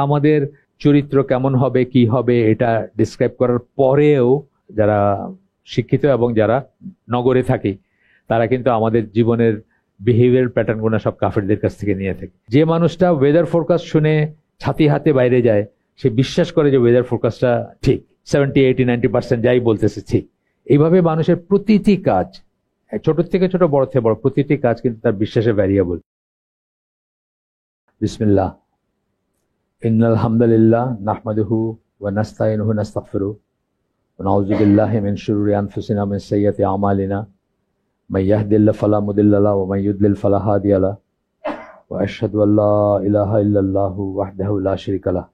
আমাদের চরিত্র কেমন হবে কি হবে এটা ডিসক্রাইব করার পরেও যারা শিক্ষিত এবং যারা নগরে থাকে তারা কিন্তু আমাদের জীবনের বিহেভিয়ার প্যাটার্ন গুলো সব কাফেরদের কাছ থেকে নিয়ে থাকে। যে মানুষটা ওয়েদার ফোরকাস্ট শুনে ছাতি হাতে বাইরে যায়, সে বিশ্বাস করে যে ওয়েদার ফোরকাস্টটা ঠিক, 70, 80, 90% যাই বলতেছে ঠিক। এইভাবে মানুষের প্রতিটি কাজ, ছোট থেকে ছোট, বড় থেকে বড়, প্রতিটি কাজ কিন্তু তার বিশ্বাসের ভ্যারিয়েবল। বিসমিল্লাহ, ইন্নাল হামদুলিল্লাহ নাহমাদুহু ওয়া নাস্তাইনুহু ওয়া নাস্তাগফিরুহু ওয়া নাউযু বিল্লাহি মিন শুরুরি আনফুসিনা ওয়া মিন সাইয়্যাতি আমালিনা মান ইয়াহদিল্লাহু ফালা মুদিল্লা লাহু ওয়া মান ইউদ্লিল ফালা হাদিয়া লাহু ওয়া আশহাদু আল্লা ইলাহা ইল্লাল্লাহু ওয়াহদাহু লা শারীকা লাহু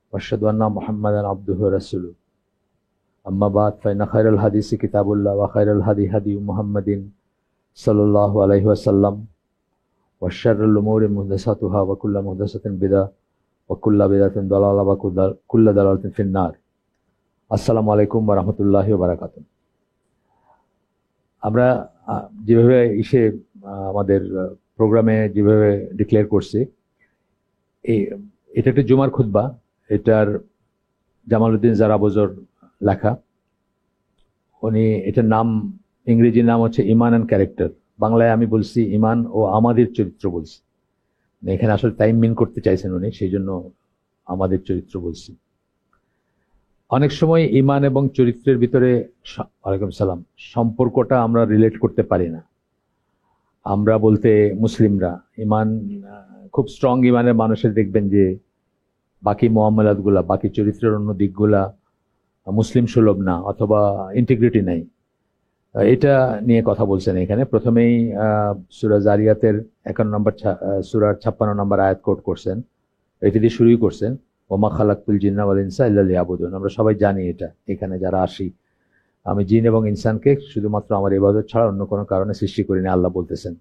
ওয়া আশহাদু আন্না মুহাম্মাদান আবদুহু ওয়া রাসূলুহু। আম্মা বা'দ, ফাইন্না খায়রাল হাদিসি কিতাবুল্লাহ ওয়া খায়রাল হাদি হাদি মুহাম্মাদিন সাল্লাল্লাহু আলাইহি ওয়াসাল্লাম ওয়া শাররুল উমুরি মুহদাসাতুহা ওয়া কুল্লু মুহদাসাতিন বিদআহ ওয়া কুল্লু বিদআতিন দালালাহ ওয়া কুল্লু দালালাতিন ফিন-নার। আসসালামু আলাইকুম ওয়া রাহমাতুল্লাহি ওয়া বারাকাতুহু। আমরা যেভাবে আমাদের প্রোগ্রামে যেভাবে ডিক্লেয়ার করছি, এটা একটা জুমার খুতবা। এটার জামালউদ্দিন জারাবজর লেখা। উনি এটার নাম, ইংরেজি নাম হচ্ছে ইমান অ্যান্ড ক্যারেক্টার। বাংলায় আমি বলছি ইমান ও আমাদের চরিত্র বলছি। এখানে আসলে টাইম মিন করতে চাইছেন উনি, সেই জন্য আমাদের চরিত্র বলছি। অনেক সময় ইমান এবং চরিত্রের ভিতরে, ওয়ালাইকুম সালাম, সম্পর্কটা আমরা রিলেট করতে পারি না। আমরা বলতে মুসলিমরা ইমান, খুব স্ট্রং ইমানের মানুষের দেখবেন যে বাকি মুআমালাতগুলা, বাকি চরিত্রের অন্য দিকগুলা মুসলিম সুলভ না, অথবা ইন্টিগ্রিটি নাই। এটা নিয়ে কথা বলছেন এখানে। প্রথমেই সূরা জারিয়াতের 51 নম্বর সূরার 56 নম্বর আয়াত কোট করছেন। এটা দিয়ে শুরুই করছেন, ওমা খালাকতুল জিন্না ওয়াল ইনসা ইল্লা লিয়াবুদুন। আমরা সবাই জানি এটা, এখানে যারা আসি, আমি জিন এবং ইনসানকে শুধুমাত্র আমার ইবাদত ছাড়া অন্য কোনো কারণে সৃষ্টি করিনি, আল্লাহ বলতেছেন।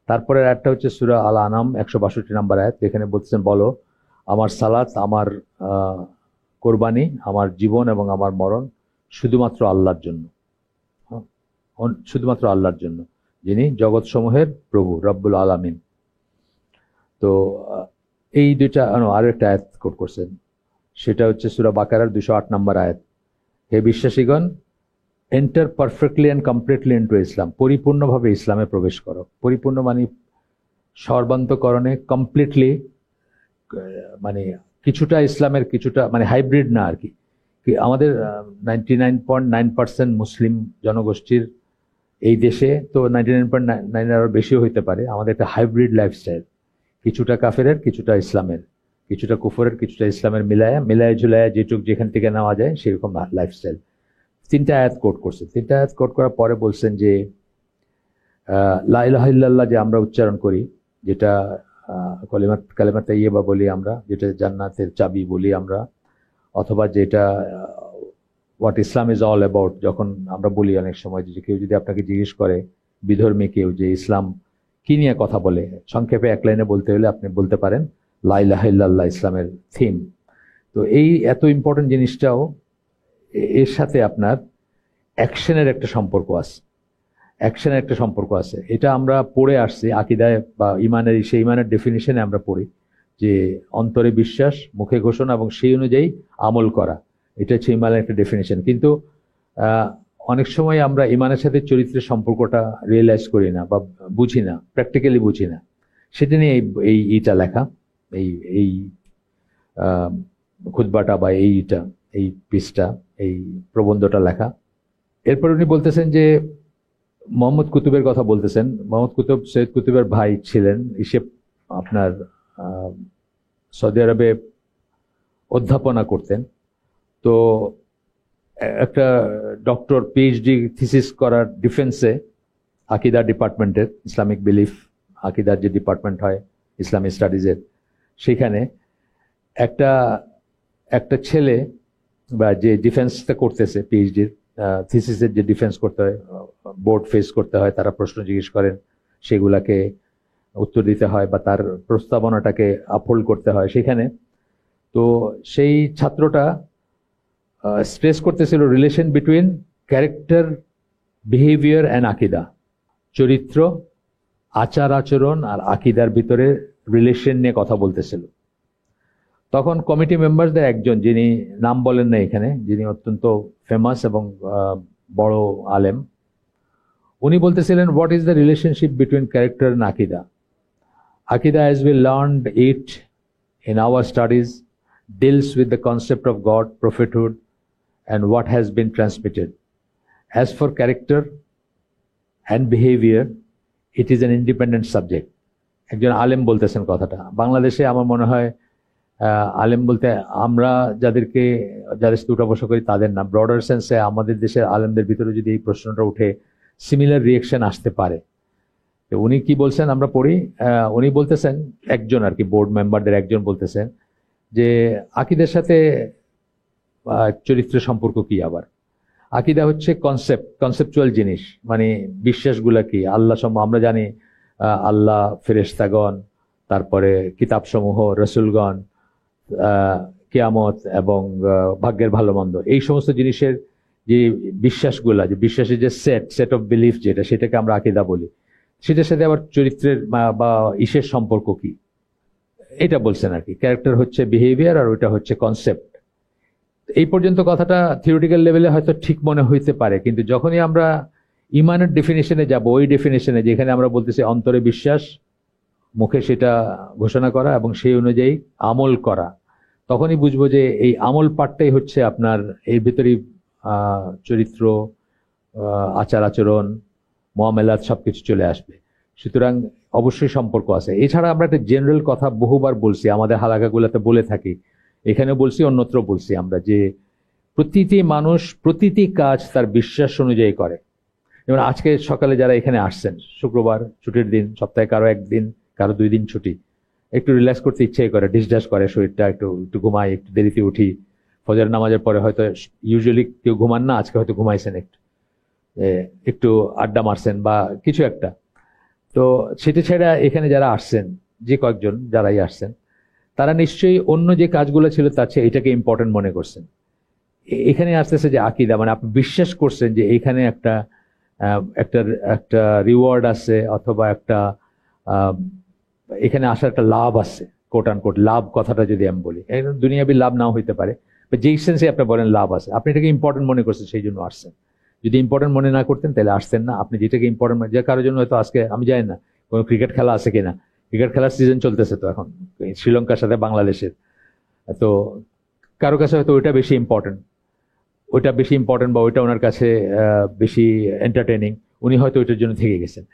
তারপরে আয়াতটা হচ্ছে সূরা আল আনাম 162 নম্বর আয়াত। এখানে বলতেছেন, বলো আমার সালাত, আমার কোরবানি, আমার জীবন এবং আমার মরণ শুধুমাত্র আল্লাহর জন্য, শুধুমাত্র আল্লাহর জন্য, যিনি জগৎসমূহের প্রভু, রব্বুল আলামিন। তো এই দুইটা আরো একটা আয়াত কোট করছেন, সেটা হচ্ছে সূরা বাকারার 208 নম্বর আয়াত। হে বিশ্বাসীগণ, enter perfectly and completely into Islam. পরিপূর্ণভাবে ইসলামে প্রবেশ করো। পরিপূর্ণ মানে সর্বান্তকরণে, কমপ্লিটলি, মানে কিছুটা ইসলামের কিছুটা, মানে হাইব্রিড না আর কি। আমাদের 99.9% মুসলিম জনগোষ্ঠীর এই দেশে, তো 99.9 আরো বেশিও হইতে পারে, আমাদের একটা হাইব্রিড লাইফস্টাইল। কিছুটা কাফেরের, কিছুটা ইসলামের, কিছুটা কুফরের, কিছুটা ইসলামের, মিলায়া ঝুলায়া যেটুক যেখান থেকে নেওয়া যায় সেরকম লাইফস্টাইল। 3টা আয়াত কোট করছে। 3টা আয়াত কোট করার পরে বলছেন যে লা ইলাহা ইল্লাল্লাহ যে আমরা উচ্চারণ করি, যেটা কালেমা তাইয়্যিবা বলি আমরা, যেটা জান্নাতের চাবি বলি আমরা, অথবা যেটা what Islam is all about, যখন আমরা বলি অনেক সময় যে কেউ যদি আপনাকে জিজ্ঞেস করে, বিধর্মী কেউ, যে ইসলাম কি নিয়ে কথা বলে, সংক্ষেপে এক লাইনে বলতে হলে আপনি বলতে পারেন লা ইলাহা ইল্লাল্লাহ, ইসলামের থিম। তো এই এত ইম্পর্টেন্ট জিনিসটাও, এর সাথে আপনার অ্যাকশনের একটা সম্পর্ক আছে। এটা আমরা পড়ে আসছি আকীদায় বা ইমানের, সেই ইমানের ডেফিনিশনে আমরা পড়ি যে অন্তরে বিশ্বাস, মুখে ঘোষণা এবং সেই অনুযায়ী আমল করা, এটা হচ্ছে ইমানের একটা ডেফিনিশন। কিন্তু অনেক সময় আমরা ইমানের সাথে চরিত্রের সম্পর্কটা রিয়েলাইজ করি না বা বুঝি না, প্র্যাকটিক্যালি বুঝি না। সেটা নিয়ে এইটা লেখা, এই খুতবাটা বা এই পিসটা, এই প্রবন্ধটা লেখা। এরপর উনি বলতেছেন যে মোহাম্মদ কুতুবের কথা বলতেছেন। মোহাম্মদ কুতুব সৈয়দ কুতুবের ভাই ছিলেন। আপনার সৌদি আরবে অধ্যাপনা করতেন। তো একটা ডক্টর পিএইচডি থিসিস করার ডিফেন্সে আকীদা ডিপার্টমেন্টের, ইসলামিক বিলিফ আকীদার যে ডিপার্টমেন্ট হয় ইসলামিক স্টাডিজের, সেখানে একটা ছেলে বা যে ডিফেন্সটা করতেছে, পিএইচডির থিসিসের যে ডিফেন্স করতে হয়, বোর্ড ফেস করতে হয়, তারা প্রশ্ন জিজ্ঞেস করেন, সেগুলাকে উত্তর দিতে হয় বা তার প্রস্তাবনাটাকে আপহোল্ড করতে হয় সেখানে। তো সেই ছাত্রটা স্ট্রেস করতেছিল relation between character, behaviour and আকীদা। চরিত্র, আচার আচরণ আর আকীদার ভিতরে রিলেশন নিয়ে কথা বলতেছিল। তখন কমিটি মেম্বারদের একজন, যিনি নাম বলেন না এখানে, যিনি অত্যন্ত ফেমাস এবং বড় আলেম, উনি বলতেছিলেন, what is the relationship between character and আকিদা? Akida, as we learned it in our studies, deals with the concept of God, prophethood, and what has been transmitted. As for character and behavior, it is an independent subject. একজন আলেম বলতেছেন কথাটা। বাংলাদেশে আমার মনে হয় আলেম বলতে আমরা যাদের সাথে উঠা বসা করি তাদের না, ব্রডার সেন্সে আমাদের দেশের আলেমদের ভিতরে যদি এই প্রশ্নটা উঠে, সিমিলার রিয়েকশন আসতে পারে। উনি কি বলছেন আমরা পড়ি, উনি বলতেছেন, একজন আর কি বোর্ড মেম্বারদের একজন বলতেছেন যে আকিদের সাথে চরিত্রের সম্পর্ক কি? আবার আকিদা হচ্ছে কনসেপচুয়াল জিনিস, মানে বিশ্বাসগুলা কি আল্লাহ আমরা জানি আল্লাহ, ফেরেশতাগণ, তারপরে কিতাবসমূহ, রসুলগণ, কিয়ামত এবং ভাগ্যের ভালো মন্দ, এই সমস্ত জিনিসের যে বিশ্বাসগুলা, যে বিশ্বাসের যে সেট অফ বিলিফ যেটা, সেটাকে আমরা আকিদা বলি। সেটার সাথে আবার চরিত্রের বা ইসের সম্পর্ক কি, এটা বলছেন আর কি। ক্যারেক্টার হচ্ছে বিহেভিয়ার আর ওইটা হচ্ছে কনসেপ্ট। এই পর্যন্ত কথাটা থিওরিটিক্যাল লেভেলে হয়তো ঠিক মনে হইতে পারে, কিন্তু যখনই আমরা ইমানের ডেফিনেশনে যাব, ওই ডেফিনেশনে যেখানে আমরা বলতেছি অন্তরে বিশ্বাস, মুখে সেটা ঘোষণা করা এবং সেই অনুযায়ী আমল করা, তখনই বুঝবো যে এই আমল পাঠটাই হচ্ছে আপনার এর ভিতরেই চরিত্র, আচার আচরণ, মুআমালাত সবকিছু চলে আসবে। সুতরাং অবশ্যই সম্পর্ক আছে। এছাড়া আমরা একটা জেনারেল কথা বহুবার বলছি, আমাদের হালাকাগুলোতে বলে থাকি, এখানে বলছি, অন্যত্র বলছি আমরা, যে প্রতিটি মানুষ প্রতিটি কাজ তার বিশ্বাস অনুযায়ী করে। যেমন আজকে সকালে যারা এখানে আসছেন, শুক্রবার ছুটির দিন, সপ্তাহে কারো একদিন, কারো 2 দিন ছুটি, একটু রিল্যাক্স করতে ইচ্ছে করে, ডিসডাস করে শরীরটা, একটু ঘুমাই, একটু দেরিতে উঠি, ফজর নামাজের পরে হয়তো, ইউজুয়ালি কেউ ঘুমান না, আজকে হয়তো ঘুমাইছেন, একটু আড্ডা মারছেন বা কিছু একটা। তো সেটা ছেড়ে এখানে যারা আসছেন, যে কয়েকজন যারাই আসছেন, তারা নিশ্চয়ই অন্য যে কাজগুলো ছিল তার চেয়ে এটাকে ইম্পর্টেন্ট মনে করছেন। এখানে আসতেছে যে আকিদা, মানে আপনি বিশ্বাস করছেন যে এইখানে একটা একটা রিওয়ার্ড আছে, অথবা একটা এখানে আসার একটা লাভ আছে, কোট আন কোট লাভ কথাটা যদি আমি বলি, দুনিয়াবি লাভ নাও হইতে পারে, যেই সেন্সে আপনি বলেন লাভ আছে, আপনি এটাকে ইম্পর্টেন্ট মনে করছেন, সেই জন্য আসছেন। যদি ইম্পর্টেন্ট মনে না করতেন তাহলে আসতেন না। আপনি যেটাকে ইম্পর্টেন্ট, যে কারোর জন্য হয়তো আজকে আমি জানি না কোনো ক্রিকেট খেলা আছে কিনা, ক্রিকেট খেলার সিজন চলতেছে তো এখন শ্রীলঙ্কার সাথে বাংলাদেশের, তো কারো কাছে হয়তো ওইটা বেশি ইম্পর্টেন্ট, বা ওইটা ওনার কাছে বেশি এন্টারটেনিং, উনি হয়তো ওইটার জন্য থেকে গেছেন।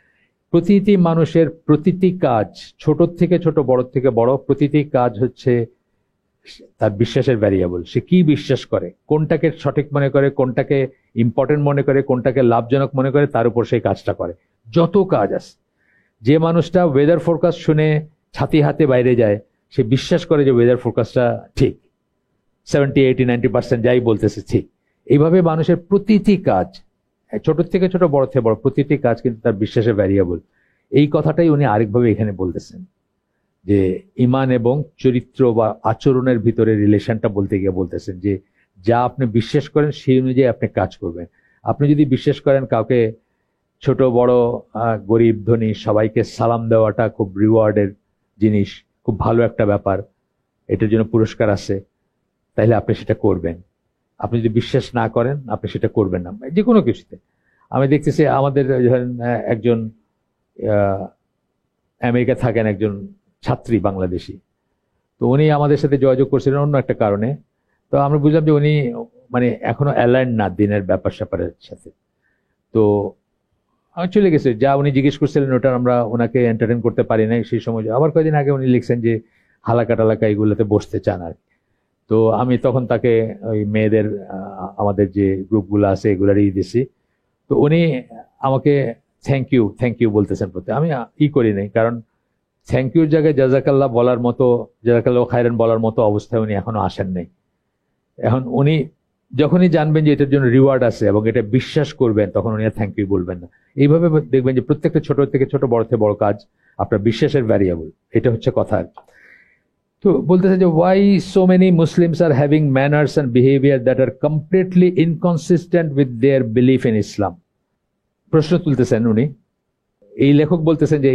প্রতিটি মানুষের প্রতিটি কাজ, ছোট থেকে ছোট, বড় থেকে বড়, প্রতিটি কাজ হচ্ছে তার বিশ্বাসের ভ্যারিয়েবল। সে কি বিশ্বাস করে, কোনটাকে সঠিক মনে করে, কোনটাকে ইম্পর্টেন্ট মনে করে, কোনটাকে লাভজনক মনে করে, তার উপর সেই কাজটা করে। যত কাজ আছে, যে মানুষটা ওয়েদার ফোরকাস্ট শুনে ছাতি হাতে বাইরে যায়, সে বিশ্বাস করে যে ওয়েদার ফোরকাস্টটা ঠিক, 70, 80, 90% যাই বলতেছে ঠিক। এইভাবে মানুষের প্রতিটি কাজ, ছোট থেকে ছোট, বড় থেকে বড়, প্রতিটি কাজ কিন্তু তার বিশ্বাসের ভ্যারিয়েবল। এই কথাটাই উনি আরেকভাবে এখানে বলতেছেন, যে ইমান এবং চরিত্র বা আচরণের ভিতরে রিলেশনটা বলতে গিয়ে বলতেছেন যে যা আপনি বিশ্বাস করেন সেই অনুযায়ী আপনি কাজ করবেন। আপনি যদি বিশ্বাস করেন কাউকে, ছোট বড়, গরিব ধনী, সবাইকে সালাম দেওয়াটা খুব রিওয়ার্ডের জিনিস, খুব ভালো একটা ব্যাপার, এটার জন্য পুরস্কার আছে, তাহলে আপনি সেটা করবেন। আপনি যদি বিশ্বাস না করেন, আপনি সেটা করবেন না, যে কোনো কিছুতে। আমি দেখতেছি আমাদের একজন আমেরিকা থাকেন একজন ছাত্রী, বাংলাদেশি, তো উনি আমাদের সাথে যোগাযোগ করছিলেন অন্য একটা কারণে। তো আমরা বুঝলাম যে উনি মানে এখনো অ্যালাইন্ড না দিনের ব্যাপার স্যাপারের সাথে। তো আমি চলে গেছে, যা উনি জিজ্ঞেস করছিলেন ওটা আমরা ওনাকে এন্টারটেইন করতে পারি নাই সেই সময়। আবার কয়েকদিন আগে উনি লিখছেন যে হালাকা টালাকা এগুলোতে বসতে চান আর। তো আমি তখন তাকে ওই মেয়েদের আমাদের যে গ্রুপগুলো আছে এগুলারই দিছি। তো উনি আমাকে থ্যাংক ইউ বলতেছেন প্রতি। আমি করি নাই, কারণ থ্যাংক ইউর জায়গায় জাজাকাল্লাহ বলার মতো, জাজাকাল্লাহ খায়রান বলার মতো অবস্থায় উনি এখনো আসেন নাই। এখন উনি যখনই জানবেন যে এটার জন্য রিওয়ার্ড আছে এবং এটা বিশ্বাস করবেন, তখন উনি আর থ্যাংক ইউ বলবেন না। এইভাবে দেখবেন যে প্রত্যেকটা ছোট থেকে ছোট, বড় থেকে বড় কাজ আপনার বিশ্বাসের ভ্যারিয়েবল, এটা হচ্ছে কথা। তো বলতেছে যে why so many Muslims are having manners and behaviour that are completely inconsistent with their belief in Islam. প্রশ্ন তুলতেছেন উনি। এই লেখক বলতেছেন যে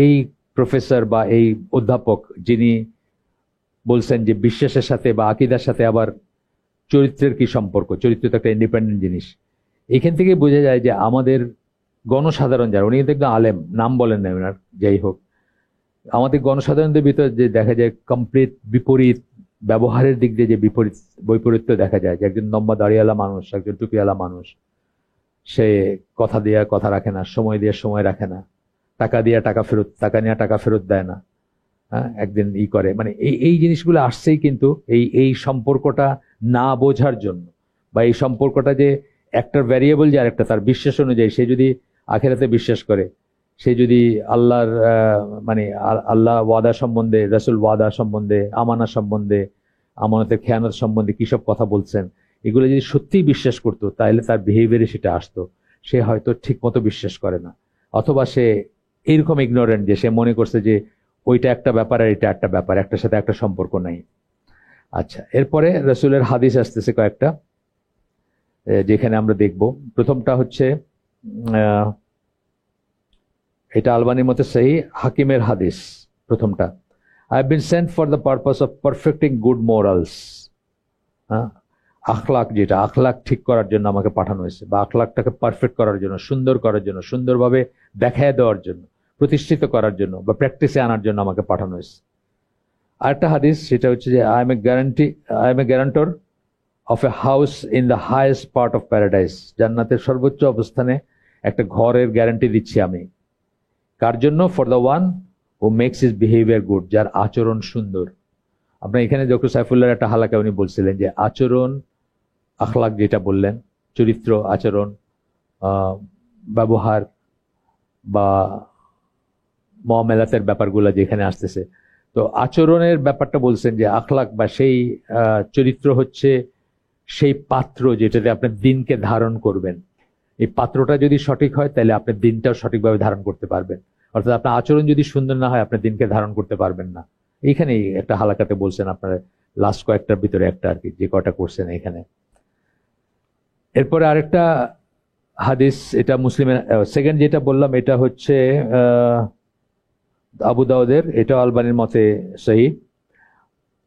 এই প্রফেসর বা এই অধ্যাপক যিনি বলছেন যে বিশ্বাসের সাথে বা আকীদার সাথে আবার চরিত্রের কি সম্পর্ক। চরিত্র তো একটা ইন্ডিপেন্ডেন্ট জিনিস। এখান থেকে বোঝা যায় যে আমাদের গণসাধারণ যারা, উনি কিন্তু একদম আলেম, নাম বলেন না ওনার, যাই হোক, আমাদের গণসাধারণদের ভিতর যে দেখা যায় কমপ্লিট বিপরীত ব্যবহারের দিক দিয়ে যে বৈপরীত্য দেখা যায়, যে একজন লম্বা দাড়িওয়ালা মানুষ, একজন টুপিওয়ালা মানুষ, সে কথা দিয়ে কথা রাখে না, সময় দিয়ে সময় রাখে না, টাকা দিয়ে টাকা নিয়ে টাকা ফেরত দেয় না, হ্যাঁ, একদিন করে, মানে এই এই জিনিসগুলো আসছেই কিন্তু এই সম্পর্কটা না বোঝার জন্য, বা এই সম্পর্কটা যে একটা ভ্যারিয়েবল, যে আরেকটা তার বিশ্বাস অনুযায়ী, সে যদি আখেরাতে বিশ্বাস করে, সে যদি আল্লাহর মানে আল্লাহ ওয়াদা সম্বন্ধে, রাসূল ওয়াদা সম্বন্ধে, আমানা সম্বন্ধে, আমানতের খেয়ানত সম্বন্ধে কি সব কথা বলছেন, এগুলো যদি সত্যিই বিশ্বাস করতো, তাহলে তার বিহেভিয়ারে সেটা আসতো। সে হয়তো ঠিক মতো বিশ্বাস করে না, অথবা সে এরকম ইগনোরেন্ট যে সে মনে করছে যে ওইটা একটা ব্যাপার আর এটা একটা ব্যাপার, একটার সাথে একটা সম্পর্ক নাই। আচ্ছা, এরপরে রাসূলের হাদিস আসতেছে কয়েকটা, যেখানে আমরা দেখব। প্রথমটা হচ্ছে এটা আলবানির মতে সহি, হাকিমের হাদিস। প্রথমটা, I have been sent for the purpose of perfecting good morals. আখলাক, যেটা আখলাক ঠিক করার জন্য আমাকে পাঠানো হয়েছে, বা আখলাকটাকে পারফেক্ট করার জন্য, সুন্দর করার জন্য, সুন্দরভাবে দেখায় দেওয়ার জন্য, প্রতিষ্ঠিত করার জন্য, বা প্র্যাকটিসে আনার জন্য আমাকে পাঠানো হয়েছে। আরেকটা হাদিস, সেটা হচ্ছে যে I M A guarantor of a house in the highest part of paradise. জান্নাতের সর্বোচ্চ অবস্থানে একটা ঘরের গ্যারান্টি দিচ্ছি আমি। কার জন্য? For the one who makes his behaviour good, যার আচরণ সুন্দর। আপনার এখানে ডক্টর সাইফুল্লাহর একটা হালাকা উনি বলছিলেন যে আচরণ, আখলাক যেটা বললেন, চরিত্র, আচরণ, ব্যবহার বা মুআমালাতের ব্যাপারগুলো যেখানে আসতেছে, তো আচরণের ব্যাপারটা বলছেন যে আখলাক বা সেই চরিত্র হচ্ছে সেই পাত্র যেটাতে আপনার দিনকে ধারণ করবেন। এই পাত্রটা যদি সঠিক হয়, তাহলে আপনার দিনটাও সঠিকভাবে ধারণ করতে পারবেন। অর্থাৎ আপনার আচরণ যদি সুন্দর না হয়, আপনার দিনকে ধারণ করতে পারবেন না। এইখানেই একটা হালাকাতে বলছেন, আপনার লাস্ট কয়েকটার ভিতরে একটা আর কি, যে কয়টা করছেন এখানে। এরপরে আরেকটা হাদিস, এটা মুসলিমের, সেকেন্ড যেটা বললাম এটা হচ্ছে আবু দাউদের, এটা আলবানির মতে সহি।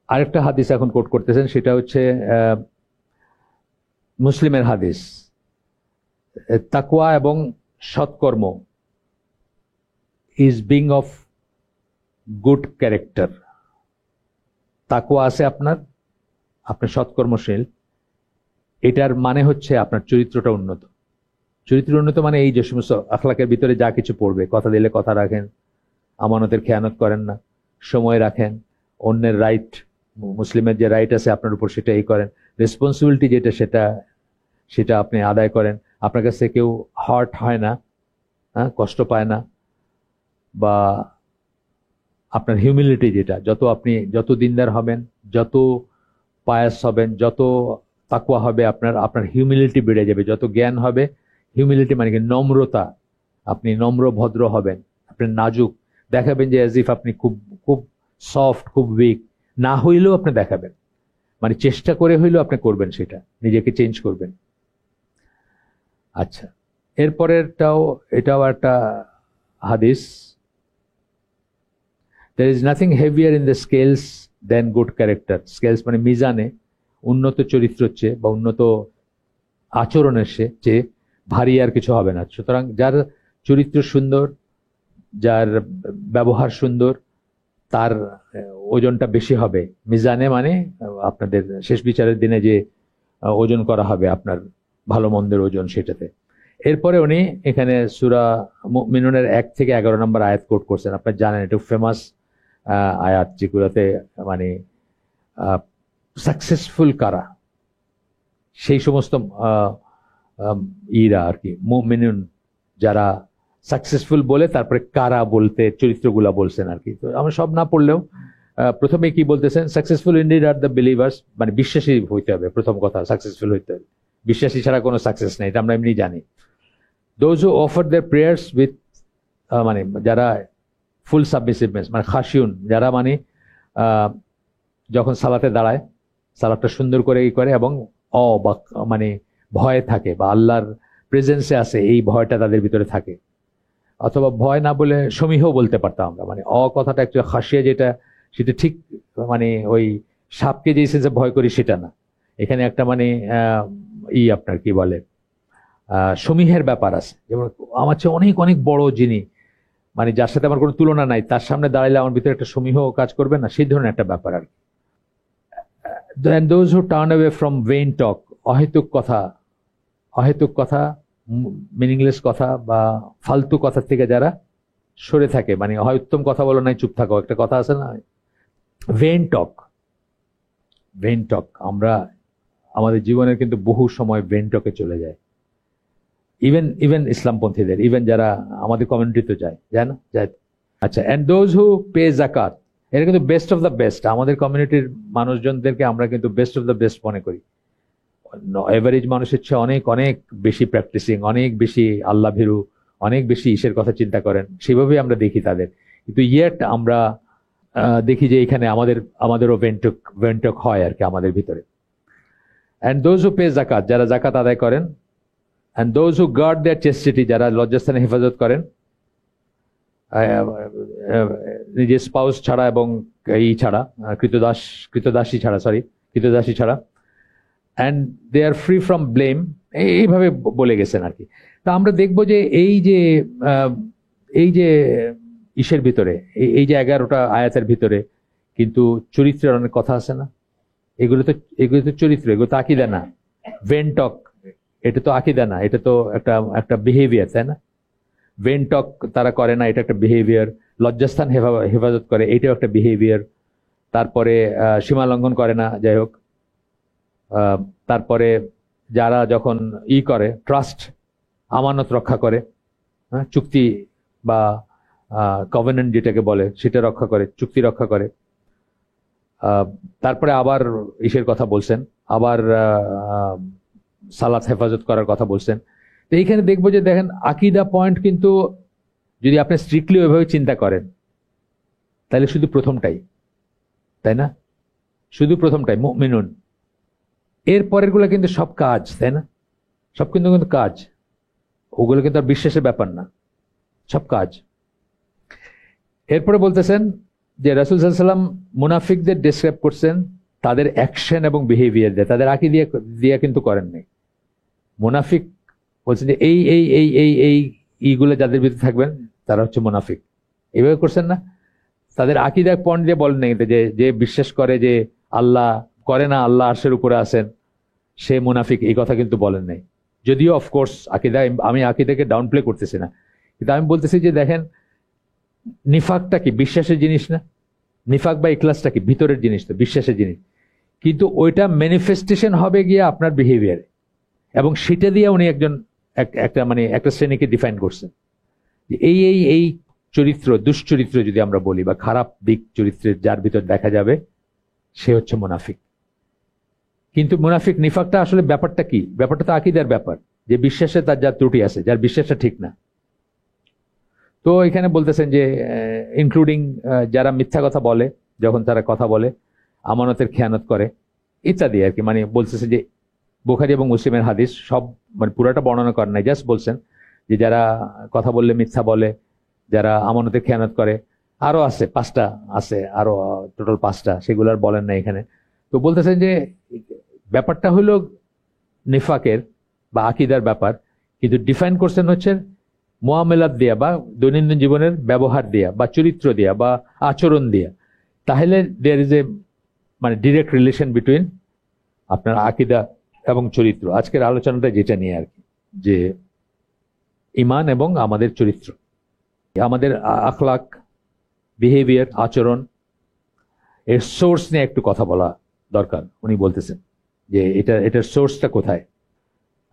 আরেকটা হাদিস এখন কোট করতেছেন, সেটা হচ্ছে মুসলিমের হাদিস। তাকওয়া এবং সৎকর্ম is being of good character. তাকওয়া আছে আপনার সৎকর্মশীল, এটার মানে হচ্ছে আপনার চরিত্রটা উন্নত। চরিত্র উন্নত মানে এই যে সমস্ত আখলাকের ভিতরে যা কিছু পড়বে, কথা দিলে কথা রাখেন, আমানতের খেয়ানত করেন না, সময় রাখেন, অন্যের রাইট, মুসলিমের যে রাইট আছে আপনার উপর সেটা করেন, রেসপন্সিবিলিটি যেটা সেটা আপনি আদায় করেন, আপনার কাছে কেউ হার্ট হয় না, কষ্ট পায় না, বা আপনার হিউমিলিটি যেটা, যত দিনদার হবেন, যত পায়াস হবেন, যত তাকওয়া হবে, আপনার হিউমিলিটি বেড়ে যাবে। যত জ্ঞান হবে, হিউমিলিটি মানে কি? নম্রতা। আপনি নম্র ভদ্র হবেন, আপনি নাজুক, দেখাবেন যে অ্যাজ ইফ আপনি খুব খুব সফট, খুব উইক না হইলেও আপনি দেখাবেন, মানে চেষ্টা করে হইলেও আপনি করবেন, সেটা নিজেকে চেঞ্জ করবেন। আচ্ছা, এটাও একটা হাদিস। There is nothing heavier in the scales than good character. Scales মানে মিজানে উন্নত চরিত্রের চেয়ে বা উন্নত আচরণের চেয়ে ভারী আর কিছু হবে না। সুতরাং যার চরিত্র সুন্দর, যার ব্যবহার সুন্দর, তার ওজনটা বেশি হবে। মিজানে মানে আপনাদের শেষ বিচারের দিনে যে ওজন করা হবে আপনার ভালো মন্দের ওজন, সেটাতে। এরপরে উনি এখানে সূরা মুমিনুনের 1 থেকে 11 নম্বর আয়াত কোট করছেন। আপনারা জানেন এটা ফেমাস আয়াত, যেগুলোতে মানে সাকসেসফুল কারা, সেই সমস্ত ইরা আর কি, মুমিনুন যারা সাকসেসফুল বলে তারপরে কারা বলতে চরিত্রগুলা বলছেন আর কি। তো আমরা সব না পড়লেও প্রথমে কি বলতেছেন? Successful indeed are the believers, মানে বিশ্বাসী হইতে হবে, প্রথম কথা সাকসেসফুল হইতে হবে। বিশ্বাসী ছাড়া কোনো সাকসেস নেই, এটা আমরা এমনি জানি। Those who offer their prayers with, মানে যারা ফুল সাবমিসিভনেস, মানে খাশিউন, যারা মানে যখন সালাতে দাঁড়ায় সালাতটা সুন্দর করে করে এবং মানে ভয়ে থাকে, বা আল্লাহর প্রেজেন্সে আছে এই ভয়টা তাদের ভিতরে থাকে। অথবা ভয় না বলে সমীহ বলতে পারতাম আমরা, মানে কথাটা একটু খাসিয়া যেটা, সেটা ঠিক মানে ওই সাপকে যে সেন্সে ভয় করি সেটা না। এখানে একটা মানে আপনার কি বলে সমীহের ব্যাপার আছে। যেমন আমার চেয়ে অনেক অনেক বড় যিনি, মানে যার সাথে আমার কোনো তুলনা নাই, তার সামনে দাঁড়াইলে আমার ভিতরে একটা সমীহ কাজ করবে না, সেই ধরনের একটা ব্যাপার আর কি। And those who turn away from vain talk, অহেতুক কথা, মিনিংলেস কথা বা ফালতু কথা থেকে যারা সরে থাকে, মানে হয় উত্তম কথা বলো নাই চুপ থাকো, একটা কথা আছে না, ভেন টক। আমরা আমাদের জীবনের কিন্তু বহু সময় ভেন টকে চলে যায়, ইভেন ইসলামপন্থীদের, ইভেন যারা আমাদের কমিউনিটিতে যায় না, যায়। আচ্ছা, অ্যান্ড দোজ হু পে জাকাত, এটা কিন্তু বেস্ট অফ দ্য বেস্ট। আমাদের কমিউনিটির মানুষজনদেরকে আমরা কিন্তু বেস্ট অফ দ্য বেস্ট মনে করি। এভারেজ মানুষের চেয়ে অনেক অনেক বেশি প্র্যাকটিসিং, অনেক বেশি আল্লাহ ভীরু, অনেক বেশি ঈশ্বরের কথা চিন্তা করেন, সেভাবেই আমরা দেখি তাদের। কিন্তু ইয়েট আমরা দেখি যে এখানে আমাদেরও ভেন্টক হয় আর কি আমাদের ভিতরে। অ্যান্ড দোজ হু পে জাকাত, যারা জাকাত আদায় করেন, and those who guard their chastity, যারা লজ্জাস্থানে হেফাজত করেন নিজের স্পাউস ছাড়া এবং ছাড়া, কৃতদাসী ছাড়া, and they are free from blame, এইভাবে বলে গেছেন আর কি। তা আমরা দেখবো যে এই যে ইসের ভিতরে, এই যে 11টা আয়াতের ভিতরে কিন্তু চরিত্রের অনেক কথা আছে না। এগুলো তো চরিত্র, এগুলো তো আকিদা না। ভেন্টক, এটা তো আকিদা না, এটা তো একটা বিহেভিয়ার, তাই না? ভেন্টক তারা করে না, এটা একটা বিহেভিয়ার। লজ্জাস্থান হেফাজত করে, এইটাও একটা বিহেভিয়ার। তারপরে সীমা লঙ্ঘন করে না, যাই হোক। তারপরে যারা যখন করে ট্রাস্ট, আমানত রক্ষা করে, চুক্তি বা কভেনেন্ট যেটাকে বলে সেটা রক্ষা করে, চুক্তি রক্ষা করে। তারপরে আবার ইসের কথা বলছেন, আবার সালাত হেফাজত করার কথা বলছেন। তো এইখানে দেখবো যে দেখেন আকিদা পয়েন্ট কিন্তু যদি আপনি স্ট্রিক্টলি ওইভাবে চিন্তা করেন তাহলে শুধু প্রথমটাই, তাই না? শুধু প্রথমটাই মুমিনুন। এর পরের গুলো কিন্তু সব কাজ, তাই না? সব কিন্তু কাজ, ওগুলো কিন্তু আর বিশ্বাসের ব্যাপার না, সব কাজ। এরপরে বলতেছেন যে রাসূল সাল্লাল্লাহু আলাইহি ওয়াসাল্লাম মুনাফিকদের ডেসক্রাইব করছেন তাদের অ্যাকশন এবং বিহেভিয়ার দিয়ে, তাদের আকীদা দিয়ে কিন্তু করেন নাই। মুনাফিক বলছেন যে এইগুলো যাদের ভিতরে থাকবেন তারা হচ্ছে মুনাফিক, এইভাবে করছেন না। তাদের আকীদা পয়েন্ট দিয়ে বলেন নাই যে বিশ্বাস করে যে আল্লাহ করে না, আল্লাহ আরশের উপরে আছেন, সে মুনাফিক, এই কথা কিন্তু বলেন নাই। যদিও অফকোর্স আকীদা, আমি আকীদাকে ডাউন প্লে করতেছি না, কিন্তু আমি বলতেছি যে দেখেন নিফাকটা কি বিশ্বাসের জিনিস না? নিফাক বা ইখলাসটা কি ভিতরের জিনিস, তো বিশ্বাসের জিনিস, কিন্তু ওইটা ম্যানিফেস্টেশন হবে গিয়ে আপনার বিহেভিয়ারে, এবং সেটা দিয়ে উনি একটা শ্রেণীকে ডিফাইন করছেন। এই চরিত্র, দুশ্চরিত্র যদি আমরা বলি, বা খারাপ দিক চরিত্রের যার ভিতর দেখা যাবে সে হচ্ছে মুনাফিক। কিন্তু মুনাফিক নিফাকটা আসলে ব্যাপারটা কি? ব্যাপারটা তো আকীদার ব্যাপার, যে বিশ্বাসে তার যার ত্রুটি আছে, যার বিশ্বাসটা ঠিক না। তো এখানে বলতেছেন যে ইনক্লুডিং যারা মিথ্যা কথা বলে, যখন তারা কথা বলে, আমানতের খেয়ানত করে ইত্যাদি আর কি। মানে বলতেছে যে বুখারী এবং মুসলিমের হাদিস, সব মানে পুরাটা বর্ণনা করেন নাই, জাস্ট বলছেন যে যারা কথা বললে মিথ্যা বলে, যারা আমানতের খেয়ানত করে, আরো আছে 5টা আছে, আরো টোটাল 5টা, সেগুলো আর বলেন না এখানে। তো বলতেছেন যে ব্যাপারটা হলো নিফাকের বা আকীদার ব্যাপার, কিন্তু ডিফাইন করছেন হচ্ছে মুআমেলাত দিয়া, বা দৈনন্দিন জীবনের ব্যবহার দিয়া, বা চরিত্র দিয়া, বা আচরণ দিয়া। তাহলে দেয়ার ইজ এ মানে ডিরেক্ট রিলেশন বিটুইন আপনার আকীদা এবং চরিত্র। আজকের আলোচনাটা যেটা নিয়ে আর কি, যে ঈমান এবং আমাদের চরিত্র, আমাদের আখলাক, বিহেভিয়ার, আচরণ, এর সোর্স নিয়ে একটু কথা বলা দরকার। উনি বলতেছেন যে এটার সোর্সটা কোথায়,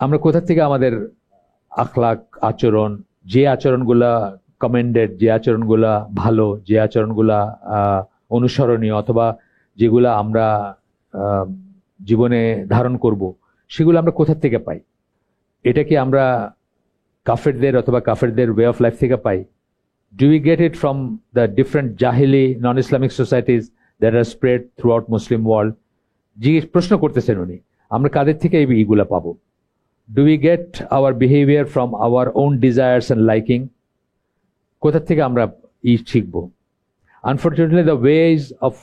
আমরা কোথা থেকে আমাদের আখলাক, আচরণ, যে আচরণগুলা কমেন্ডেড, যে আচরণগুলা ভালো, যে আচরণগুলা অনুসরণীয়, অথবা যেগুলা আমরা জীবনে ধারণ করব, সেগুলো আমরা কোথা থেকে পাই? এটা কি আমরা কাফেরদের অথবা কাফেরদের ওয়ে অফ লাইফ থেকে পাই? Do we get it from the different জাহিলি non Islamic societies that are spread throughout Muslim world? প্রশ্ন করতেছেন উনি, আমরা কাদের থেকে এইগুলা পাবো? Do we get our behavior from our own desires and liking? কোথা থেকে আমরা শিখবো? Unfortunately, the ways of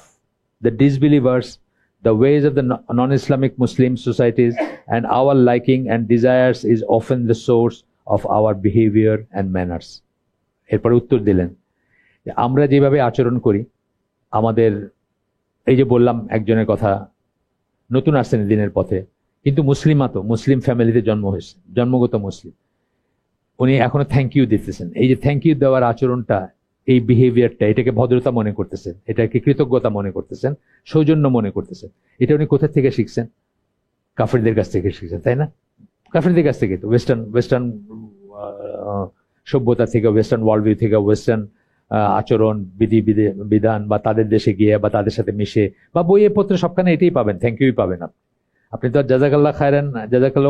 the disbelievers, the ways of the non-Islamic Muslim societies and our liking and desires is often the source of our behavior and manners. এরপর উত্তর দিলেন যে আমরা যেভাবে আচরণ করি, আমাদের এই যে বললাম একজনের কথা, নতুন আসছেন দিনের পথে, কিন্তু মুসলিম ফ্যামিলিতে জন্ম হয়েছে, জন্মগত মুসলিম, উনি এখনো থ্যাংক ইউ দিতেছেন। এই যে থ্যাংক ইউ দেওয়ার আচরণটা, এই বিহেভিয়ারটা, এটাকে ভদ্রতা মনে করতেছেন, এটাকে কৃতজ্ঞতা মনে করতেছেন, সৌজন্য মনে করতেছেন। এটা উনি কোথা থেকে শিখছেন? কাফিরদের কাছ থেকে শিখছেন, তাই না? কাফিরদের কাছ থেকে তো ওয়েস্টার্ন সভ্যতা থেকে, ওয়েস্টার্ন ওয়ার্ল্ড ভিউ থেকে, ওয়েস্টার্ন আচরণ বিধান, বা তাদের দেশে গিয়ে বা তাদের সাথে মিশে বা বইয়ে পত্রে সবখানে এটাই পাবেন, থ্যাংক ইউই পাবেন। আপনি তো আর জাজাকাল্লাহ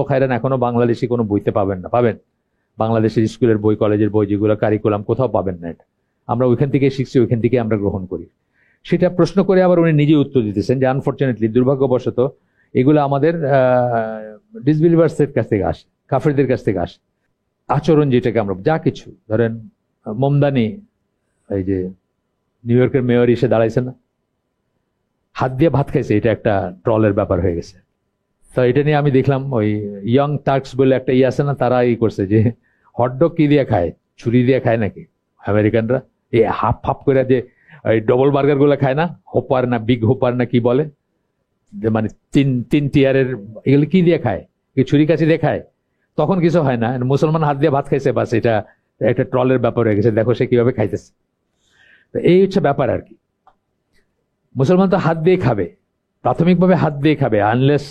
খায়রান এখনো বাংলাদেশি কোনো বইতে পাবেন না। পাবেন বাংলাদেশের স্কুলের বই, কলেজের বই, যেগুলো কারিকুলাম, কোথাও পাবেন না। এটা আমরা ওইখান থেকে শিখছি, ওইখান থেকে আমরা গ্রহণ করি। সেটা প্রশ্ন করে আবার উনি নিজে উত্তর দিতেছেন যে আনফর্চুনেটলি, দুর্ভাগ্যবশত, এগুলো আমাদের ডিসবিলিভার্সের কাছ থেকে আসে, কাফেরদের কাছ থেকে আসে। আচরণ যেটাকে আমরা যা কিছু ধরেন, মমদানি, এই যে নিউ ইয়র্কের মেয়র এসে দাঁড়াইছে না, হাত দিয়ে ভাত খাইছে, এটা একটা ট্রলের ব্যাপার হয়ে গেছে। তো এটা নিয়ে আমি দেখলাম ওই ইয়ং টার্কস বলে একটা আছে না, তারা করছে যে হটডগ কি দিয়ে খায়, ছুরি দিয়ে খায় নাকি আমেরিকানরা? এই হাফ করে যে ওই ডবল বার্গার গুলো খায় না, হোপার না বিগ হোপার না কি বলে, মানে তিন টিয়ারের, এগুলো কি দিয়ে খায়? কি ছুরি কাছি দিয়ে খায়? তখন কিছু হয় না, মুসলমান হাত দিয়ে ভাত খাইছে, বাস এটা একটা ট্রলের ব্যাপার হয়ে গেছে, দেখো সে কিভাবে খাইতেছে। তো এই হচ্ছে ব্যাপার আর কি। মুসলমান তো হাত দিয়ে খাবে, প্রাথমিকভাবে হাত দিয়ে খাবে, আনলেস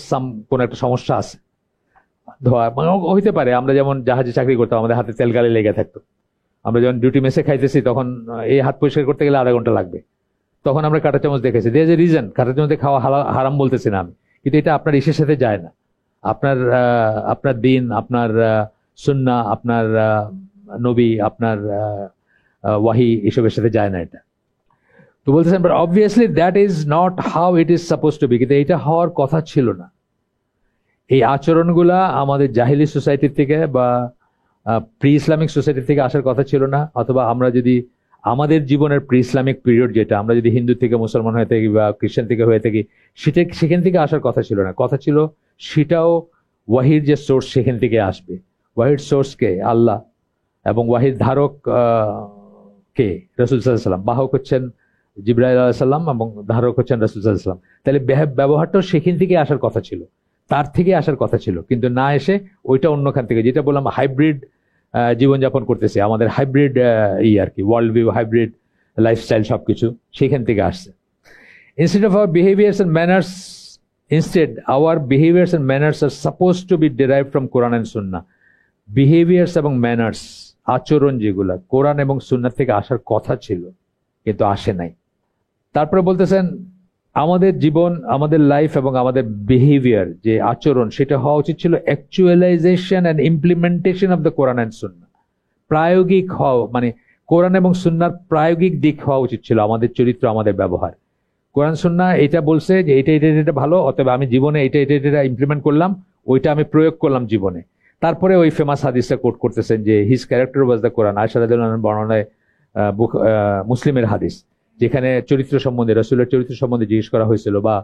কোন একটা সমস্যা আছে। ধোয়া হইতে পারে, আমরা যেমন জাহাজে চাকরি করতাম, আমাদের হাতে তেল গালে লেগে থাকতো, আমরা যখন ডিউটি মেসে খাইতেছি তখন এই হাত পরিষ্কার করতে গেলে আধা ঘন্টা লাগবে, তখন আমরা কাঁটা চামচ দেখেছি। দেয়ার ইজ এ রিজন, কাঁটা চামচ খাওয়া হারাম বলতেছি না আমি, কিন্তু এটা আপনার ইসের সাথে যায় না, আপনার দিন, আপনার সুন্নাহ, আপনার নবী, আপনার ওয়াহি, এসবের সাথে যায় না এটা। তো বলতেছেন but obviously that is not how it is suppose to be, কিন্তু এটা হওয়ার কথা ছিল না। এই আচরণগুলা আমাদের জাহিলি সোসাইটি থেকে বা প্রি ইসলামিক সোসাইটি থেকে আসার কথা ছিল না। অথবা আমরা যদি আমাদের জীবনের প্রি ইসলামিক পিরিয়ড, যেটা আমরা যদি হিন্দু থেকে মুসলমান হয়ে থাকি বা খ্রিস্টান থেকে হয়ে থাকি, সেখান থেকে আসার কথা ছিল না। কথা ছিল সেটাও ওয়াহির যে সোর্স, সেখান থেকে আসবে। ওয়াহির সোর্সকে আল্লাহ, এবং ওয়াহির ধারক কে রাসূল সাল্লাল্লাহু আলাইহি ওয়াসাল্লাম, বাহক হচ্ছেন জিবরাইল আলাইহিস সালাম এবং ধারক হচ্ছেন রাসূল সাল্লাল্লাহু আলাইহি ওয়াসাল্লাম। তাহলে ব্যবহারটাও সেখান থেকে আসার কথা ছিল, তার থেকে আসার কথা ছিল, কিন্তু না এসে ওইটা অন্যখান থেকে, যেটা বললাম হাইব্রিড জীবনযাপন করতেছে, আমাদের হাইব্রিড আর কি, ওয়ার্ল্ড ভিউ, হাইব্রিড লাইফস্টাইল, সবকিছু সেখান থেকে আসছে। Instead of our behaviors and manners are supposed to be derived from Quran and Sunnah. Behaviors এবং ম্যানার্স, আচরণ যেগুলা কোরআন এবং সুন্নাহ থেকে আসার কথা ছিল, কিন্তু আসে নাই। তারপরে বলতেছেন আমাদের জীবন, আমাদের লাইফ এবং আমাদের বিহেভিয়ার যে আচরণ, সেটা হওয়া উচিত ছিল actualisation and implementation of the Quran and সুন্নাহ। প্রায়োগিক হওয়া, মানে কোরআন এবং সুন্নাহর প্রায়োগিক দিক হওয়া উচিত ছিল আমাদের চরিত্র, আমাদের ব্যবহার। কোরআন সুন্নাহ এটা বলছে যে এটা ভালো, অথবা আমি জীবনে এটা ইমপ্লিমেন্ট করলাম, ওইটা আমি প্রয়োগ করলাম জীবনে। তারপরে ওই ফেমাস হাদিসটা কোট করতেছেন যে হিজ ক্যারেক্টার ওয়াজ দ্য কোরআন, আয়েশা রাদিয়াল্লাহু আনহার বর্ণনায় মুসলিমের হাদিস, যেখানে চরিত্র সম্বন্ধে, রাসূলের চরিত্র সম্বন্ধে জিজ্ঞেস করা হয়েছিল, বা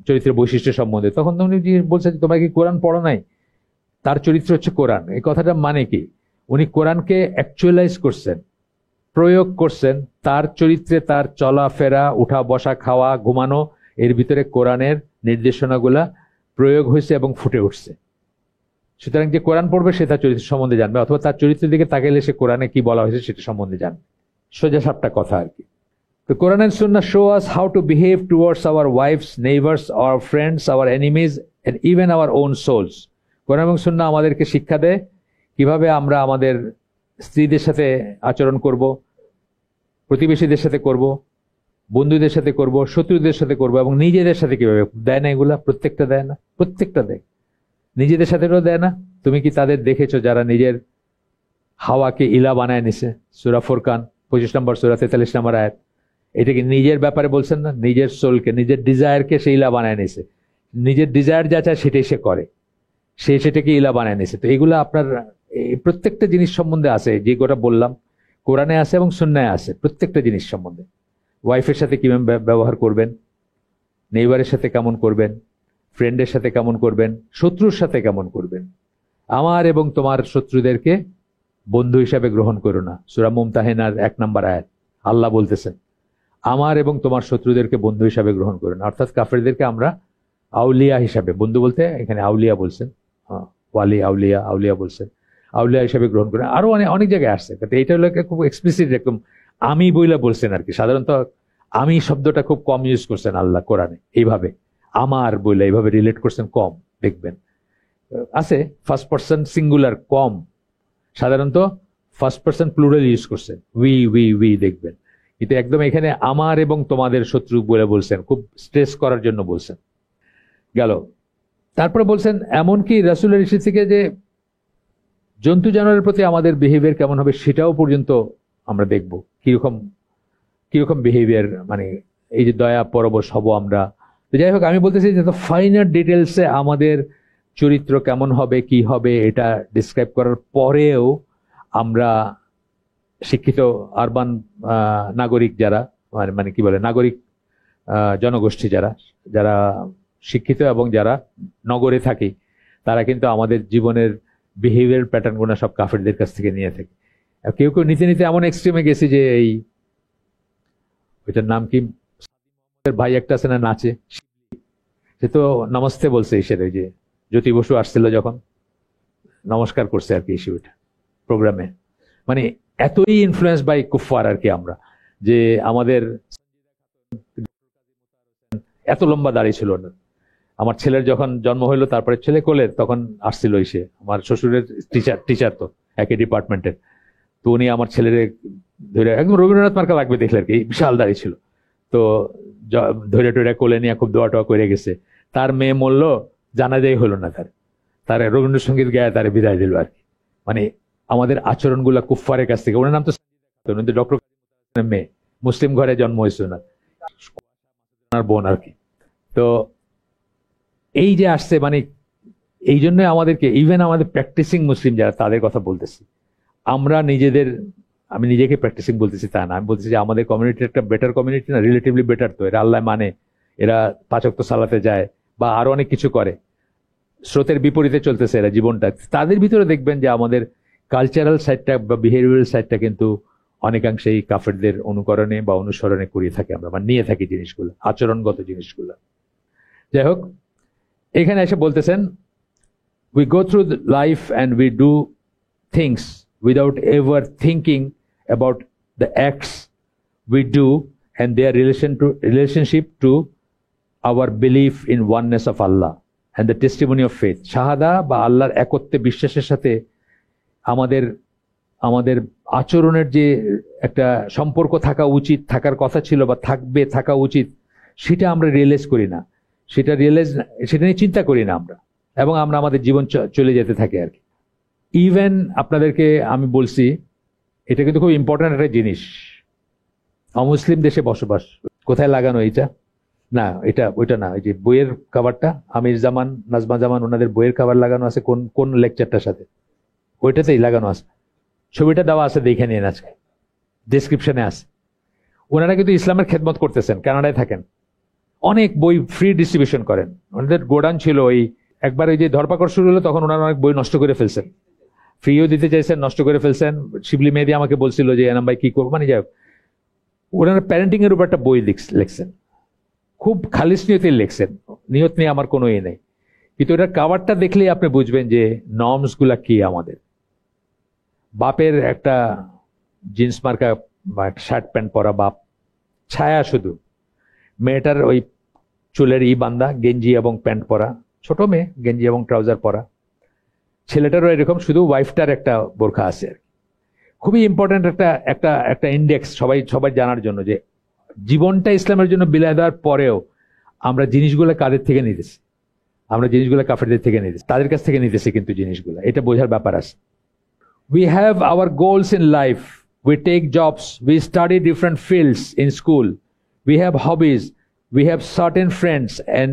চরিত্রের বৈশিষ্ট্য সম্বন্ধে, তখন উনি বলছেন তোমরা কি কোরআন পড়ো নাই? তার চরিত্র হচ্ছে কোরআন। এই কথাটা মানে কি? উনি কোরআনকে অ্যাকচুয়ালাইজ করছেন, প্রয়োগ করছেন তার চরিত্রে, তার চলাফেরা, উঠা বসা, খাওয়া, ঘুমানো, এর ভিতরে কোরআনের নির্দেশনাগুলা প্রয়োগ হয়েছে এবং ফুটে উঠছে। সুতরাং যে কোরআন পড়বে সে তার চরিত্র সম্বন্ধে জানবে, অথবা তার চরিত্রের দিকে তাকাইলে সে কোরআনে কি বলা হয়েছে সেটা সম্বন্ধে জানবে। সোজা সাপটা কথা আর কি। তো কোরআন এন্ড সুন্নাহ show us how to behave towards our wives, neighbours, our friends, our enemies and even our own souls. Quran এবং সুন্নাহ আমাদেরকে শিক্ষা দেয় কিভাবে আমরা আমাদের স্ত্রীদের সাথে আচরণ করব, প্রতিবেশীদের সাথে করব, বন্ধুদের সাথে করব, শত্রুদের সাথে করব, এবং নিজেদের সাথে কিভাবে। দেয় না এগুলা? প্রত্যেকটা দেয় না? প্রত্যেকটা দেয়। নিজেদের সাথেও দেয় না? তুমি কি তাদের দেখেছো যারা নিজের হাওয়াকে ইলা বানায় নিছে? সূরা ফুরকান 25 নম্বর সূরা 43 নম্বর আয়াত। এটা কি নিজের ব্যাপারে বলছেন না? নিজের সোলকে, নিজের ডিজায়ারকে সে ইলা বানায় নিছে, নিজের ডিজায়ার যা চায় সেটাই সে করে, সে সেটাকে ইলা বানায় নিছে। তো এগুলো আপনার প্রত্যেকটা জিনিস সম্বন্ধে আছে, যে গোটা বললাম। কোরআনে আছে এবং সুন্নায় আছে প্রত্যেকটা জিনিস সম্বন্ধে। ওয়াইফের সাথে কিভাবে ব্যবহার করবেন, নেইবারের সাথে কেমন করবেন, ফ্রেন্ডের সাথে কেমন করবেন, শত্রুর সাথে কেমন করবেন। আমার এবং তোমার শত্রুদেরকে বন্ধু হিসাবে গ্রহণ করো না, সূরা মুমতাহিনার 1 নম্বর আয়াত। আল্লাহ বলতেছেন আমার এবং তোমার শত্রুদেরকে বন্ধু হিসাবে গ্রহণ করো না, অর্থাৎ কাফেরদেরকে আমরা আউলিয়া হিসাবে, বন্ধু বলতে এখানে আউলিয়া বলছেন, ওয়ালি আউলিয়া, আউলিয়া বলছেন, আউলিয়া হিসাবে গ্রহণ করেন। আরো অনেক অনেক জায়গায় আসছে, কিন্তু এইটা হলো খুব এক্সপ্লিসিট, একদম আমি বইলা বলছেন আর কি। সাধারণত আমি শব্দটা খুব কম ইউজ করছেন আল্লাহ কোরআনে, এইভাবে আমার বইলা এইভাবে রিলেট করছেন কম দেখবেন। আছে ফার্স্ট পার্সন সিঙ্গুলার কম, সাধারণত ফার্স্ট পার্সন প্লুরাল ইউজ করছেন, উই দেখবেন। কিন্তু একদম এখানে আমার এবং তোমাদের শত্রু বলে বলছেন, খুব স্ট্রেস করার জন্য বলছেন। গেল, তারপরে বলছেন এমনকি রাসূলের ইস্যু থেকে যে জন্তু জানোয়ারের প্রতি আমাদের বিহেভিয়ার কেমন হবে সেটাও পর্যন্ত আমরা দেখব, কিরকম বিহেভিয়ার, মানে এই যে দয়া পরবশ হব আমরা। যাই হোক, আমি বলতেছি যে ফাইনার ডিটেলসে আমাদের চরিত্র কেমন হবে, কি হবে, এটা ডিসক্রাইব করার পরেও আমরা শিক্ষিত আরবান নাগরিক যারা, মানে কি বলে, নাগরিক জনগোষ্ঠী যারা শিক্ষিত এবং যারা নগরে থাকি, তারা কিন্তু আমাদের জীবনের বিহেভিয়ার প্যাটার্নগুলো সব কাফেরদের কাছ থেকে নিয়ে থাকি। কেউ কেউ নিতে নিতে এমন এক্সট্রিমে গেছি যে এই ওইটার নাম কি, ভাই একটা আছে না নাচে, সে তো নমস্তে বলছে এসে, ওই যে জ্যোতি বসু আসছিল যখন নমস্কার করছে আর কি এসে ওইটা প্রোগ্রামে। মানে এতই ইনফ্লুয়েন্স বাই কুফার আর কি আমরা, যে আমাদের এত লম্বা দাঁড়িয়ে ছিল না। আমার ছেলের যখন জন্ম হইলো, তারপরে ছেলে কোলে, তখন আসছিল এসে, আমার শ্বশুরের টিচার তো একই ডিপার্টমেন্টের, তো উনি আমার ছেলের ধরে একদম রবীন্দ্রনাথ মার্কা লাগবে দেখলে আর কি, বিশাল দাঁড়িয়ে ছিল। তো ধরে টরে কোলে নিয়ে খুব দোয়া টোয়া করে গেছে। তার মেয়ে মরল, জানাজাই হলো না, তার রবীন্দ্রসঙ্গীত গায়ে তার বিদায় দিল আর কি। মানে আমাদের আচরণগুলা কুফফারের কাছ থেকে, ওনার নাম তো ডক্টর মেয়ে, মুসলিম ঘরে জন্ম হয়েছে ওনার বোন আর কি। তো এই যে আসছে, মানে এই জন্য আমাদেরকে, ইভেন আমাদের প্র্যাকটিসিং মুসলিম যারা, তাদের কথা বলতেছি আমরা নিজেদের, আমি নিজেকে প্র্যাকটিসিং বলতেছি তা না, আমি বলতেছি যে আমাদের কমিউনিটি একটা বেটার কমিউনিটি না, রিলেটিভলি বেটার। তো এরা আল্লাহ মানে, এরা 5 ওয়াক্ত সালাতে যায় বা আরো অনেক কিছু করে, স্রোতের বিপরীতে চলতেছে এরা জীবনটা। তাদের ভিতরে দেখবেন যে আমাদের কালচারাল সাইডটা বা বিহেভিয়ারাল সাইডটা কিন্তু অনেকাংশেই কাফেরদের অনুকরণে বা অনুসরণে করিয়ে থাকি আমরা, মানে নিয়ে থাকি জিনিসগুলো, আচরণগত জিনিসগুলো। যাই হোক, এখানে এসে বলতেছেন we go through life and we do things without ever thinking about the acts we do and their relationship to our belief in oneness of Allah and the testimony of faith. শাহাদা বা আল্লাহর একত্বে বিশ্বাসের সাথে আমাদের আচরণের যে একটা সম্পর্ক থাকা উচিত, থাকার কথা ছিল বা থাকা উচিত, সেটা আমরা রিয়েলাইজ করি না, সেটা নিয়ে চিন্তা করি না আমরা, এবং আমরা আমাদের জীবন চলে যেতে থাকে আর কি। ইভেন আপনাদেরকে আমি বলছি, এটা কিন্তু খুব ইম্পর্ট্যান্ট একটা জিনিস, অমুসলিম দেশে বসবাস। কোথায় লাগানো এইটা? না, ওইটা না, ওই যে বইয়ের কাভারটা, আমির জামান, নাজমা জামান, ওনাদের বইয়ের কাভার লাগানো আছে কোন লেকচারটার সাথে, ওইটাতেই লাগানো আছে, ছবিটা দেওয়া আছে, দেখে নিন, আজকে ডেসক্রিপশনে আছে। ওনারা কিন্তু ইসলামের খেদমত করতেছেন, কানাডায় থাকেন, অনেক বই ফ্রি ডিস্ট্রিবিউশন করেন। ওনাদের গোডাউন ছিল, একবার ওই যে ধরপাকড় শুরু হলো তখন ওনারা অনেক বই নষ্ট করে ফেলছেন, ফ্রিও দিতে চাইছেন, নষ্ট করে ফেলছেন। শিবলি মেহেদি আমাকে বলছিল যে এনাম ভাই কি করবো, মানে যাই হোক, ওনারা প্যারেন্টিং এর উপর একটা বই লিখছেন, খুব খালিস নিয়তে লিখছেন, নিয়ত নিয়ে আমার কোনো নেই, কিন্তু এটার কাভারটা দেখলেই আপনি বুঝবেন যে নর্মস গুলা কি। আমাদের বাপের একটা জিন্স মার্কা বা একটা শার্ট প্যান্ট পরা বাপ, ছায়া শুধু, মেয়েটার ওই চুলের বান্দা, গেঞ্জি এবং প্যান্ট পরা, ছোট মেয়ে, গেঞ্জি এবং ট্রাউজার পরা, ছেলেটারও এরকম, শুধু ওয়াইফটার একটা বোরখা আছে। খুবই ইম্পর্টেন্ট একটা ইন্ডেক্স সবাই জানার জন্য, যে জীবনটা ইসলামের জন্য বিলায় দেওয়ার পরেও আমরা জিনিসগুলো কাদের থেকে নিতেছি, আমরা জিনিসগুলো কাফেরদের থেকে নিতেছি, তাদের কাছ থেকে নিতেছি কিন্তু জিনিসগুলো, এটা বোঝার ব্যাপার আছে। We have our goals in life, we take jobs, we study different fields in school, we have hobbies, we have certain friends, and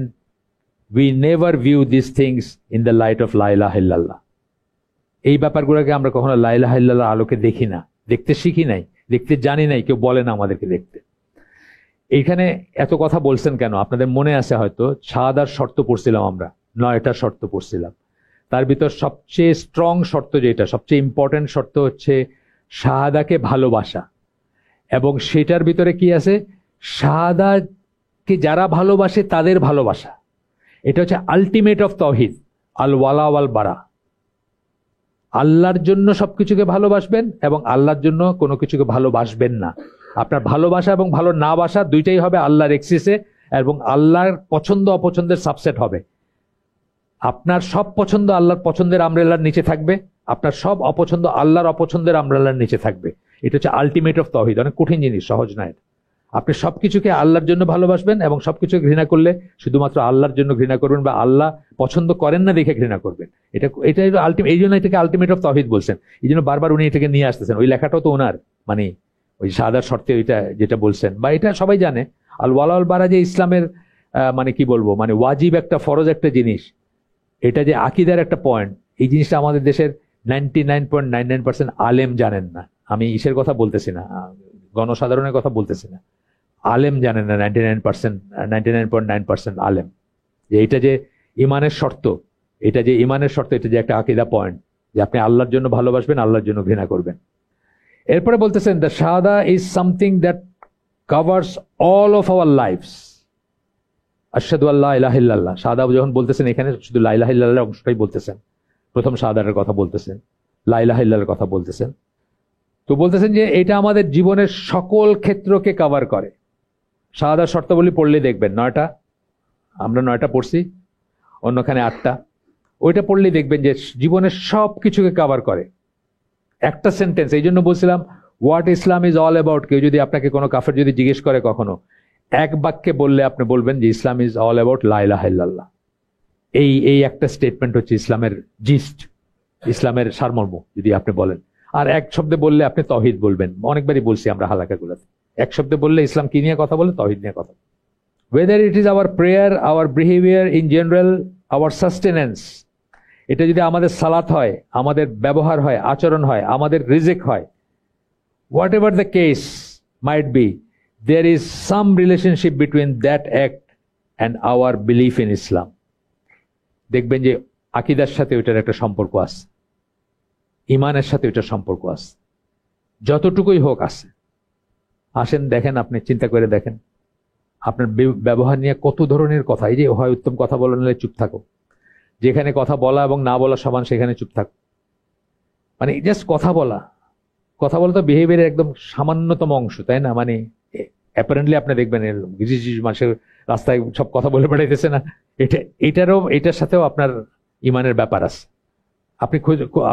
we never view these things in the light of la ilaha illallah. এই ব্যাপারগুলোকে আমরা কখনো লা ইলাহা ইল্লাল্লাহ আলোকে দেখি না। দেখতে শিখি নাই, দেখতে জানি নাই, কেউ বলে না আমাদেরকে দেখতে। এইখানে এত কথা বলছেন কেন? আপনাদের মনে আছে হয়তো শাহাদার শর্ত পড়ছিলাম আমরা, 9টা শর্ত পড়ছিলাম। তার ভিতর সবচেয়ে স্ট্রং শর্ত যেটা, সবচেয়ে ইম্পর্টেন্ট শর্ত হচ্ছে শাহাদাকে ভালোবাসা। এবং সেটার ভিতরে কি আছে? শাহাদাকে যারা ভালোবাসে তাদের ভালোবাসা। এটা হচ্ছে আলটিমেট অফ তাওহীদ, আল ওয়ালা ওয়াল বারা। আল্লাহর জন্য সবকিছুকে ভালোবাসবেন এবং আল্লাহর জন্য কোনো কিছুকে ভালোবাসবেন না। আপনার ভালোবাসা এবং ভালো না বাসা দুইটাই হবে আল্লাহর এক্সিসে, এবং আল্লাহর পছন্দ অপছন্দের সাবসেট হবে। আপনার সব পছন্দ আল্লাহর পছন্দের আমব্রেলার নিচে থাকবে, আপনার সব অপছন্দ আল্লাহর অপছন্দের আমব্রেলার নিচে থাকবে। এটা হচ্ছে আলটিমেট অফ তাওহীদ। অনেক কঠিন জিনিস, সহজ নয়। আপনি সবকিছুকে আল্লাহর জন্য ভালোবাসবেন এবং সবকিছুকে ঘৃণা করলে শুধুমাত্র আল্লাহর জন্য ঘৃণা করবেন, বা আল্লাহ পছন্দ করেন না দেখে ঘৃণা করবেন। এটা এই জন্য এটাকে আলটিমেট অফ তাওহীদ বলছেন। এই জন্য বারবার উনি এটাকে নিয়ে আসতেছেন। ওই লেখাটাও তো ওনার, মানে ওই শাহাদার শর্তে ওইটা যেটা বলছেন, বা এটা সবাই জানে আল ওয়ালা ওয়াল বারা যে ইসলামের মানে কি বলবো, মানে ওয়াজিব একটা, ফরজ একটা জিনিস। এটা যে আকীদার একটা পয়েন্ট, এই জিনিসটা আমাদের দেশের 99.99% আলেম জানেন না। আমি ইসের কথা বলতেছি না, গণসাধারণের কথা বলতেছি না, আলেম জানেন না 99.9% আলেম, যে এটা যে ইমানের শর্ত, এটা যে ইমানের শর্ত, এটা যে একটা আকীদা পয়েন্ট, যে আপনি আল্লাহর জন্য ভালোবাসবেন, আল্লাহর জন্য ঘৃণা করবেন। এরপরে বলতেছেন দ্য শাহাদা is something that covers all of our lifes. আশহাদু আল্লা ইলাহা ইল্লাল্লাহ, শাহাদা যখন বলতেছেন এখানে শুধু লা ইলাহা ইল্লাল্লাহর অংশটাই বলতেছেন, প্রথম শাহাদার কথা বলতেছেন, লা ইলাহা ইল্লাল্লাহর কথা বলতেছেন। তো বলতেছেন যে এটা আমাদের জীবনের সকল ক্ষেত্রকে কভার করে। শাহাদার শর্তাবলী পড়লে দেখবেন 9টা, আমরা 9টা পড়ছি, অন্যখানে 8টা। ওইটা পড়লেই দেখবেন যে জীবনের সব কিছুকে কভার করে একটা সেন্টেন্স। এই জন্য বলছিলাম what Islam is all about. কেউ যদি আপনাকে কোনো কাফের যদি জিজ্ঞেস করে কখনো, এক বাক্যে বললে আপনি বলবেন যে ইসলাম ইজ অল অ্যাবাউট লা ইলাহা ইল্লাল্লাহ। এই একটা স্টেটমেন্ট হচ্ছে ইসলামের জিস্ট, ইসলামের সারমর্ম যদি আপনি বলেন। আর এক শব্দে বললে আপনি তাওহীদ বলবেন। অনেকবারই বলছি আমরা হালাকাগুলোতে, এক শব্দে বললে ইসলাম কি নিয়ে কথা বলে? তাওহীদ নিয়ে কথা। whether it is our prayer, our behavior in general, our sustenance, এটা যদি আমাদের সালাত হয়, আমাদের ব্যবহার হয়, আচরণ হয়, আমাদের রিজিক হয়, whatever the case might be, there is some relationship between that act and our belief in Islam. দেখবেন যে আকীদার সাথে ওইটার একটা সম্পর্ক আছে, ইমানের সাথে ওইটার সম্পর্ক আছে, যতটুকুই হোক আছে। আসেন দেখেন, আপনি চিন্তা করে দেখেন আপনার ব্যবহার নিয়ে কত ধরনের কথা। এই যে হয় উত্তম কথা বলা, নিলে চুপ থাকো, যেখানে কথা বলা এবং না বলা সমান সেখানে চুপ থাকো। মানে জাস্ট কথা বলা তো বিহেভিয়ারের একদম সামান্যতম অংশ, তাই না? মানে অ্যাপারেন্টলি আপনি দেখবেন মানুষের রাস্তায় সব কথা বলে বেড়াইতেছে না, এটার সাথেও আপনার ইমানের ব্যাপার আছে।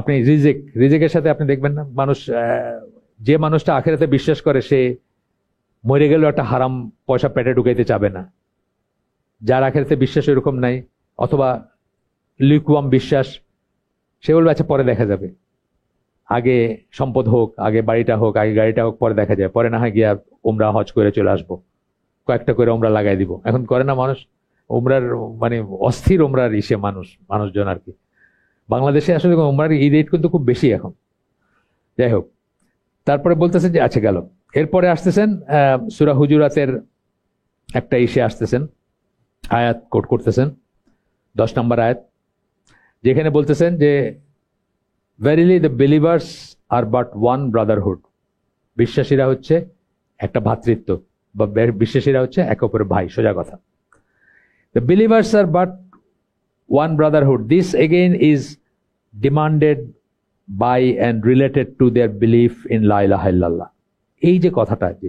আপনি রিজিকের সাথে আপনি দেখবেন না, মানুষ যে মানুষটা আখিরাতে বিশ্বাস করে সে মরে গেলেও একটা হারাম পয়সা পেটে ঢুকাইতে চাবে না। যার আখিরাতে বিশ্বাস এরকম নাই, অথবা লিকুয়াম বিশ্বাস, সে বলবে আচ্ছা পরে দেখা যাবে, আগে সম্পদ হোক, আগে বাড়িটা হোক, আগে গাড়িটা হোক, পরে দেখা যায়, পরে না হয় গিয়া ওমরা হজ করে চলে আসবো, কয়েকটা করে ওমরা লাগাই দিব। এখন করে না মানুষ ওমরার, মানে অস্থির ওমরার মানুষজন আর কি। বাংলাদেশে আসলে ওমরার এই রেট কিন্তু খুব বেশি এখন। যাই হোক, তারপরে বলতেছেন যে আচ্ছা গেল, এরপরে আসতেছেন সূরা হুজুরাতের একটা আসতেছেন, আয়াত কোট করতেছেন, 10 নম্বর আয়াত, যেখানে বলতেছেন যে verily the believers are but one brotherhood. বিশ্বাসীরা হচ্ছে একটা ভ্রাতৃত্ব, বা বিশ্বাসীরা হচ্ছে একে অপরের ভাই, সোজা কথা। The believers are but one brotherhood, this again is demanded by and related to their belief in লা ইলাহা ইল্লাল্লাহ। এই যে কথাটা, যে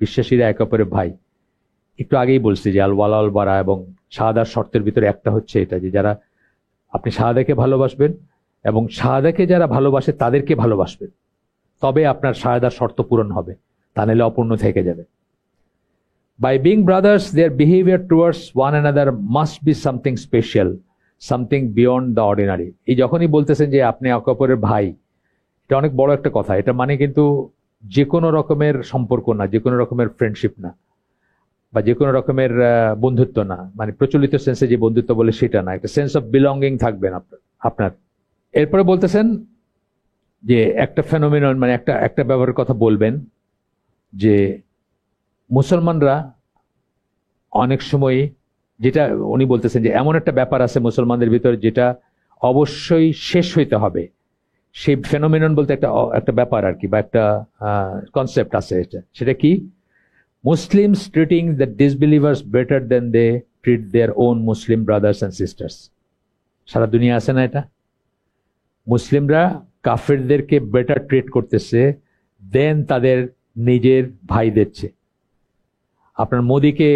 বিশ্বাসীরা একে অপরের ভাই, একটু আগেই বলছি যে আল ওয়ালা আল বারা এবং শাহাদার শর্তের ভিতরে একটা হচ্ছে এটা, যে যারা আপনি শাহাদাকে ভালোবাসবেন এবং শাহাদাকে যারা ভালোবাসে তাদেরকে ভালোবাসবেন, তবে আপনার শাহাদার শর্ত পূরণ হবে, তা নাহলে অপূর্ণ থেকে যাবে। By being brothers their behaviour towards one another must be something special, something beyond the ordinary. এই যখনই বলতেছেন যে আপনি একে অপরের ভাই, এটা অনেক বড় একটা কথা। এটা মানে কিন্তু যে কোনো রকমের সম্পর্ক না, যে কোনো রকমের ফ্রেন্ডশিপ না, বা যে কোনো রকমের বন্ধুত্ব না, মানে প্রচলিত সেন্সে যে বন্ধুত্ব বলে সেটা না, একটা সেন্স অফ বিলঙ্গিং থাকবেন আপনার। এরপরে বলতেছেন যে একটা ফেনোমেনন মানে একটা একটা ব্যাপারের কথা বলবেন যে মুসলমানরা অনেক সময়, যেটা উনি বলতেছেন যে এমন একটা ব্যাপার আছে মুসলমানদের ভিতরে যেটা অবশ্যই শেষ হইতে হবে। সেই ফেনোমেনন বলতে একটা একটা ব্যাপার আর কি, বা একটা কনসেপ্ট আছে। সেটা কি? Muslims treating the disbelievers better than they treat their own Muslim brothers and sisters. সারা দুনিয়া আছে না এটা? মুসলিমরা কাফেরদেরকে বেটার ট্রিট করতেছে দেন তাদের নিজের ভাইদের চেয়ে। আপনার মোদিকে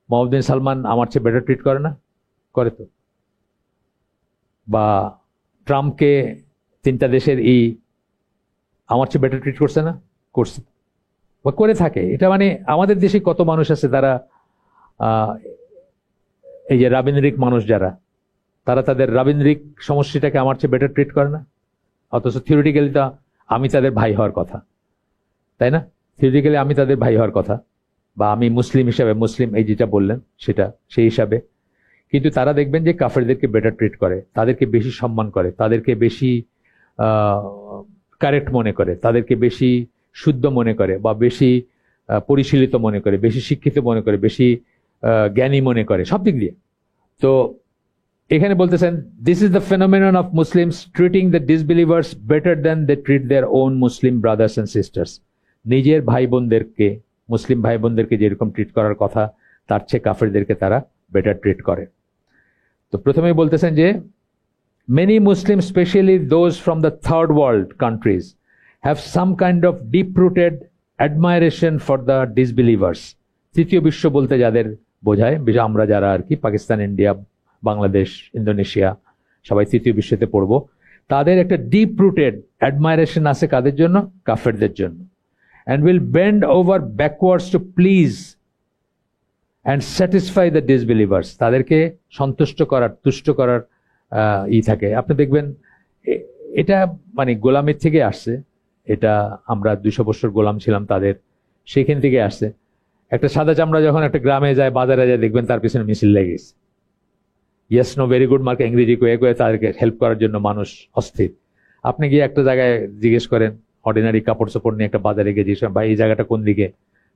মোহাম্মদ বিন সালমান আমার চেয়ে বেটার ট্রিট করে না? করে তো। বা ট্রাম্পকে তিনটা দেশের আমার চেয়ে বেটার ট্রিট করছে না? করছে বা করে থাকে। এটা মানে আমাদের দেশে কত মানুষ আছে তারা এই যে রাবীন্দ্রিক মানুষ যারা, তারা তাদের রাবীন্দ্রিক সমষ্টিটাকে আমার চেয়ে বেটার ট্রিট করে না? অথচ থিওরিটিক্যালি তো আমি তাদের ভাই হওয়ার কথা, তাই না? থিওরিটিক্যালি আমি তাদের ভাই হওয়ার কথা, বা আমি মুসলিম হিসাবে, মুসলিম এই যেটা বললেন সেটা সেই হিসাবে। কিন্তু তারা দেখবেন যে কাফেরদেরকে বেটার ট্রিট করে, তাদেরকে বেশি সম্মান করে, তাদেরকে বেশি কারেক্ট মনে করে, তাদেরকে বেশি শুদ্ধ মনে করে, বা বেশি পরিশীলিত মনে করে, বেশি শিক্ষিত মনে করে, বেশি জ্ঞানী মনে করে, সব দিক দিয়ে। তো এখানে বলতেছেন this is the phenomenon of Muslims treating the disbelievers better than they treat their own Muslim brothers and sisters. নিজের ভাই বোনদেরকে, মুসলিম ভাই বোনদেরকে যেরকম ট্রিট করার কথা তার চেয়ে কাফেরদেরকে তারা বেটার ট্রিট করে। তো প্রথমেই বলতেছেন যে many Muslims, especially those from the third world countries, have some kind of deep-rooted admiration for the disbelievers. তৃতীয় বিশ্ব বলতে যাদের বোঝায়, আমরা যারা আর কি পাকিস্তান, ইন্ডিয়া, বাংলাদেশ, ইন্দোনেশিয়া সবাই তৃতীয় বিশ্বতে পড়বো, তাদের একটা ডিপ রুটেড অ্যাডমায়ারেশন আছে কাদের জন্য? কাফেরদের জন্য। and will bend over backwards to please and satisfy the disbelievers. তাদেরকে সন্তুষ্ট করার, তুষ্ট করার থাকে। আপনি দেখবেন এটা মানে গোলামের থেকে আসছে। এটা আমরা 200 বছর গোলাম ছিলাম তাদের, সেখান থেকে আসছে। একটা সাদা চামড়া যখন একটা গ্রামে যায়, বাজারে যায়, দেখবেন তার পিছনে মিছিল লেগে গেছে। Yes no very good mark ইংরেজি কয়ে কয়ে তাদেরকে হেল্প করার জন্য মানুষ অস্থির। আপনি গিয়ে একটা জায়গায় জিজ্ঞেস করেন, অর্ডিনারি কাপড় চোপড় নিয়ে একটা বাজারে গিয়ে জিজ্ঞেস ভাই এই জায়গাটা কোন দিকে,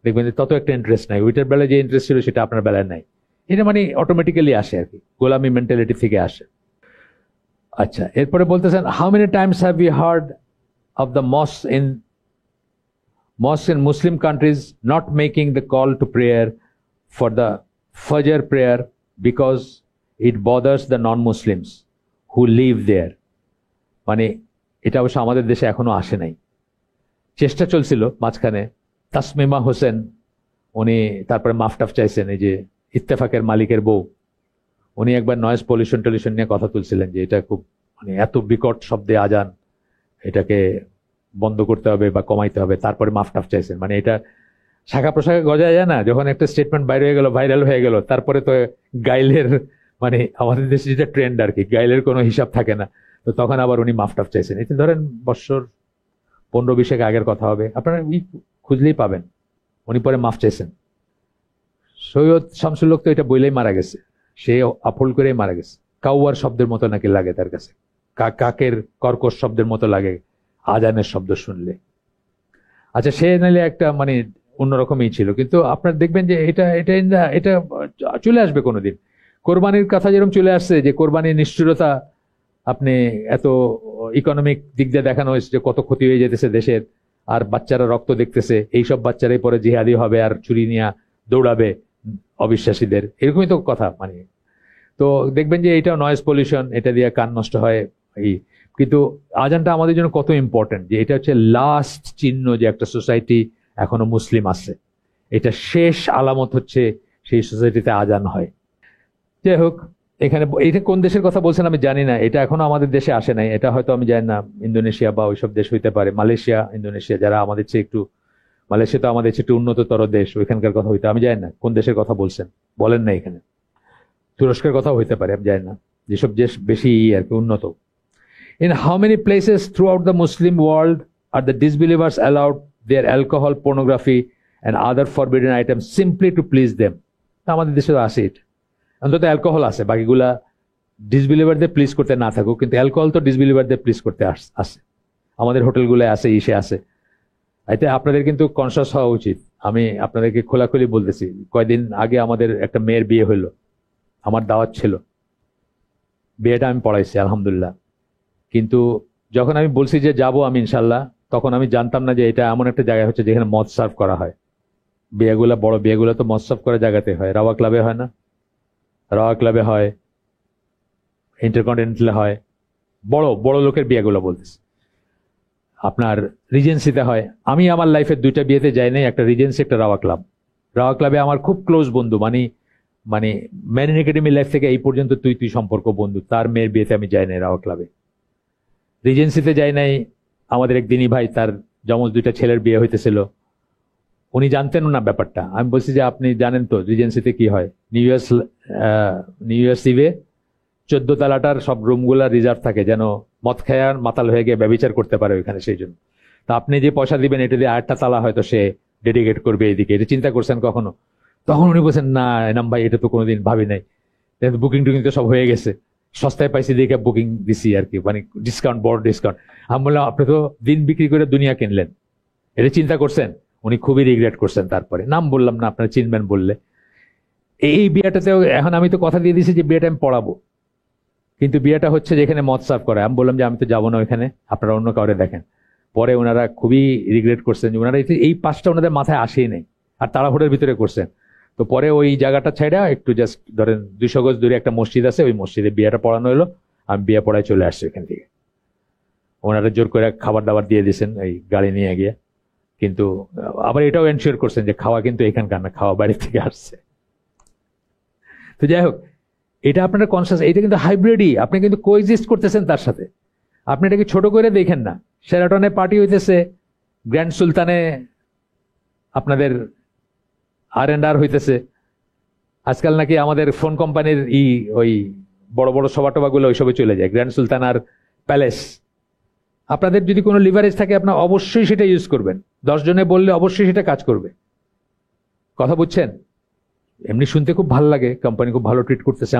দেখবেন তত একটা ইন্টারেস্ট নাই। ওইটার বেলায় যে ইন্টারেস্ট ছিল সেটা আপনার বেলায় নাই। এটা মানে অটোমেটিক্যালি আসে আর কি, গোলামি মেন্টালিটি থেকে আসে। আচ্ছা, এরপরে বলতেছেন how many times have you heard of the mosques in Muslim countries not making the call to prayer for the Fajr prayer because it bothers the non-Muslims who live there. মানে এটা অবশ্য আমাদের দেশে এখনো আসে নাই। চেষ্টা চলছিল মাঝখানে। তাসমিমা হোসেন উনি তারপরে মাফটাফ চাইছেন, এই যে ইত্তেফাকের মালিকের বউ, উনি একবার নয়েজ পলিউশন টলিউশন নিয়ে কথা তুলছিলেন যে এটা খুব মানে এত বিকট শব্দে আজান, এটাকে বন্ধ করতে হবে বা কমাইতে হবে। তারপরে মাফটাফ চাইছেন। মানে এটা শাখা প্রশাখা গজায় যায় না, যখন একটা স্টেটমেন্ট বাইরে হয়ে গেল, ভাইরাল হয়ে গেল, তারপরে তো গাইলের মানে আমাদের দেশে যেটা ট্রেন্ড আর কি, গাইলের কোনো হিসাব থাকে না। তো তখন আবার উনি মাফটাফ চাইছেন। এতে ধরেন বছর 15-20 আগের কথা হবে, আপনারা খুঁজলেই পাবেন। উনি পরে মাফ চাইছেন। সৈয়দ শামসুল হক তো এটা বইলেই মারা গেছে, সে আফল করেই মারা গেছে। কাউয়ার শব্দের মতো নাকি লাগে তার কাছে, কাকের কর্কশ শব্দের মতো লাগে আজানের শব্দ শুনলে। আচ্ছা, সে নাইলে একটা মানে অন্যরকমই ছিল। কিন্তু আপনার দেখবেন যে এটা এটা এটা চলে আসবে কোনোদিন। কোরবানির কথা যেরকম চলে আসছে, যে কোরবানির নিষ্ঠুরতা আপনি এত ইকোনমিক দিক দিয়ে দেখানো হয়েছে যে কত ক্ষতি হয়ে যেতেছে দেশের, আর বাচ্চারা রক্ত দেখতেছে, এইসব বাচ্চারাই পরে জিহাদি হবে আর চুরি নিয়ে দৌড়াবে অবিশ্বাসীদের, এরকমই তো কথা। মানে তো দেখবেন যে এটা নয়েজ পলিউশন, এটা দিয়ে কান নষ্ট হয়। কিন্তু আজানটা আমাদের জন্য কত ইম্পর্টেন্ট, যে এটা হচ্ছে লাস্ট চিহ্ন যে একটা সোসাইটি এখনো মুসলিম আছে। এটা শেষ আলামত হচ্ছে সেই সোসাইটিতে আজান হয়। যাই হোক, এখানে এটা কোন দেশের কথা বলছেন আমি জানি না, এটা এখনো আমাদের দেশে আসে নাই। এটা হয়তো আমি জানি না, ইন্দোনেশিয়া বা ওইসব দেশ হইতে পারে, মালয়েশিয়া, ইন্দোনেশিয়া, যারা আমাদের চেয়ে একটু, মালয়েশিয়া তো আমাদের চেয়ে একটু উন্নততর দেশ, ওইখানকার কথা হইতে আমি জানি না কোন দেশের কথা বলছেন, বলেন না এখানে। তুরস্কের কথাও হইতে পারে, আমি জানি না, যেসব দেশ বেশি আর কি উন্নত। In how many places throughout the Muslim world are the disbelievers allowed their alcohol, pornography and other forbidden items simply to please them? আমাদের দেশে তো আছে এটা, অন্তত অ্যালকোহল আছে, বাকিগুলা ডিসবিলিভারদের প্লিজ করতে না থাকুক, কিন্তু অ্যালকোহল তো ডিসবিলিভারদের প্লিজ করতে আসে। আমাদের হোটেলগুলো আছে, ইসে আছে। এতে আপনাদের কিন্তু কনসাস হওয়া উচিত। আমি আপনাদেরকে খোলাখুলি বলতেছি, কয়দিন আগে আমাদের একটা মেয়ের বিয়ে হইলো, আমার দাওয়াত ছিল, বিয়েটা আমি পড়াইছি আলহামদুলিল্লাহ। কিন্তু যখন আমি বলছি যে যাব আমি ইনশাল্লাহ, তখন আমি জানতাম না যে এটা এমন একটা জায়গা হচ্ছে যেখানে মদ সার্ভ করা হয়। বিয়েগুলো, বড় বিয়েগুলো তো মদ সার্ভ করা জায়গাতে হয়, রাওয়া ক্লাবে হয় না? রাওয়া ক্লাবে হয়, ইন্টারকন্টিনেন্টালে হয়, বড় বড় লোকের বিয়েগুলো বলতেছি। আপনার রিজেন্সিতে হয়। আমি আমার লাইফের দুইটা বিয়েতে যাই নাই, একটা রিজেন্সি, একটা রাওয়া ক্লাব। রাওয়া ক্লাবে আমার খুব ক্লোজ বন্ধু, মানে মানে ম্যারিন একাডেমি লাইফ থেকে এই পর্যন্ত তুই সম্পর্ক বন্ধু, তার মেয়ের বিয়েতে আমি যাই নাই রাওয়া ক্লাবে। রিজেন্সিতে যাই নাই, আমাদের এক দিনী ভাই, তার যমজ দুইটা ছেলের বিয়ে হইতেছিল, উনি জানতেন না ব্যাপারটা। আমি বলছি যে আপনি জানেন তো রিজেন্সিতে কি হয়? নিউ ইয়ার্স ইভে 14 তলাটার সব রুমগুলা রিজার্ভ থাকে, যেন মদ খায়ার মাতাল হয়ে গিয়ে ব্যভিচার করতে পারে ওইখানে, সেই জন্য। তা আপনি যে পয়সা দিবেন এটা দিয়ে 8টা তালা হয়তো সে ডেডিকেট করবে এইদিকে, এটা চিন্তা করছেন কখনো? তখন উনি বলছেন, না এনাম ভাই, এটা তো কোনোদিন ভাবি নাই, বুকিং টুকিং তো সব হয়ে গেছে, সস্তায় পাইছি দেখে বুকিং দিছি আর কি, মানে ডিসকাউন্ট, বড় ডিসকাউন্ট। আমি বললাম, আপনি তো দিন বিক্রি করে দুনিয়া কিনলেন, এটা চিন্তা করছেন? উনি খুবই রিগ্রেট করছেন। তারপরে নাম বললাম না, আপনারা চিনবেন বললে। এই বিয়েটাতেও এখন আমি তো কথা দিয়ে দিয়েছি যে বিয়েটা আমি পড়াবো, কিন্তু বিয়েটা হচ্ছে যেখানে মদ সার্ভ করে। আমি বললাম যে আমি তো যাবো না ওইখানে, আপনারা অন্য কাউরে দেখেন। পরে ওনারা খুবই রিগ্রেট করছেন যে ওনারা এই পাঁচটা ওনাদের মাথায় আসেই নেই, আর তাড়াহুড়োর ভিতরে করছেন। তো পরে ওই জায়গাটা ছাইড়া একটু জাস্ট ধরেন 200 গজ দূরে একটা মসজিদ আছে, ওই মসজিদে বিয়েটা পড়ানো হলো। আমি বিয়ে পড়ায় চলে আসছি ওখান থেকে। ওনারা জোর করে খাবার দাবার দিয়ে দিয়েছেন এই গাড়ি নিয়ে গিয়ে, কিন্তু আবার এটাও এনশিওর করছেন যে খাওয়া কিন্তু এখানকার না, খাওয়া বাড়ি থেকে আসছে। তো যাই হোক, এটা আপনারা কনসাস, এটা কিন্তু হাইব্রিডই, আপনি কিন্তু কোএক্সিস্ট করতেছেন তার সাথে। আপনি এটাকে ছোট করে দেখেন না। শেরাটনে পার্টি হইতেছে, গ্র্যান্ড সুলতানে আপনাদের R&R হইতেছে। আজকাল নাকি আমাদের ফোন কোম্পানির ওই বড় বড় সভা টভাগুলো ওইসবে চলে যায়, গ্র্যান্ড সুলতান আর প্যালেস। আপনাদের যদি কোনো লিভারেজ থাকে, আপনার অবশ্যই সেটা ইউজ করবেন। 10 জনে বললে অবশ্যই সেটা কাজ করবে। কথা বুঝছেন? এমনি শুনতে খুব ভালো লাগে, কোম্পানি খুব ভালো ট্রিট করতেছে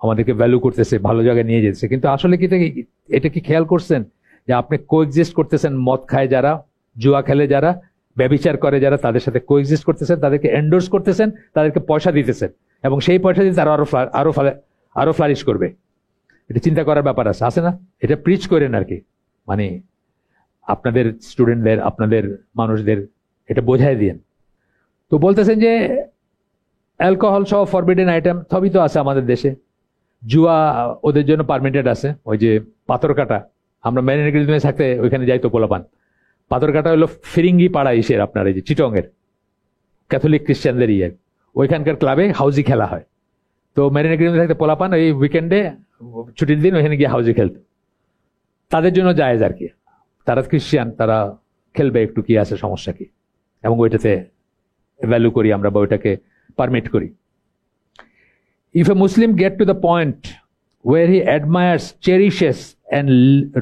আমাদেরকে ভ্যালু করতেছে, ভালো জায়গায় নিয়ে যেতেছে, কিন্তু আসলে কি এটা কি খেয়াল করছেন যে আপনি কোএক্সিস্ট করতেছেন? মদ খায় যারা, জুয়া খেলে যারা, ব্যভিচার করে যারা, তাদের সাথে কোএক্সিস্ট করতেছেন, তাদেরকে এন্ডোর্স করতেছেন, তাদেরকে পয়সা দিতেছেন, এবং সেই পয়সা দিয়ে তারা আরো ফ্লারিশ করবে। এটা চিন্তা করার ব্যাপার আছে না? এটা প্রিচ করেন আর কি, মানে আপনাদের স্টুডেন্টদের, আপনাদের মানুষদের এটা বোঝায় দিন। তো বলতেছেন যে অ্যালকোহল সহ ফরবিডেন আইটেম সবই তো আছে আমাদের দেশে। জুয়া ওদের জন্য পারমিটেড আছে। ওই যে পাথর কাটা, আমরা ম্যারিনেগরিজমে থাকতে ওইখানে যাই তো পোলাপান। পাথর কাটা হলো ফিরিঙ্গি পাড়া ইসের, আপনার এই যে চিটংয়ের ক্যাথলিক খ্রিস্টানদের ওইখানকার ক্লাবে হাউজি খেলা হয়। তো ম্যারিনেগরিজমে থাকতে পোলাপান ওই উইকেন্ডে ছুটির দিন ওইখানে গিয়ে হাউজি খেলতো। তাদের জন্য জায়েজ আর কি, তারা খ্রিস্টান, তারা খেলবে, একটু কি আছে, সমস্যা কি? এবং ওইটাতে ভ্যালু করি আমরা, বা ওইটাকে পারমিট করি। If a Muslim get to the point where he admires, cherishes and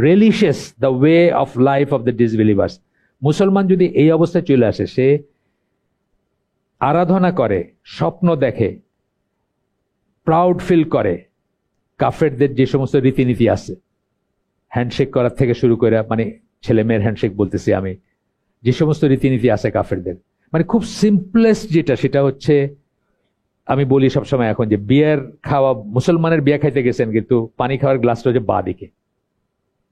relishes the way of life of the disbelievers, মুসলমান যদি এই অবস্থায় চলে আসে, সে আরাধনা করে, স্বপ্ন দেখে, প্রাউড ফিল করে কাফেরদের যে সমস্ত রীতিনীতি আছে, হ্যান্ডশেক করার থেকে শুরু করে, মানে ছেলে মেয়ের হ্যান্ডশেক বলতেছি আমি, যে সমস্ত রীতিনীতি আছে কাফেরদের, মানে খুব সিম্পলেস্ট যেটা, সেটা হচ্ছে, আমি বলি সবসময় এখন যে বিয়ার খাওয়া, মুসলমানের বিয়া খাইতে গেছেন, কিন্তু পানি খাওয়ার গ্লাসটা হচ্ছে বা দিকে।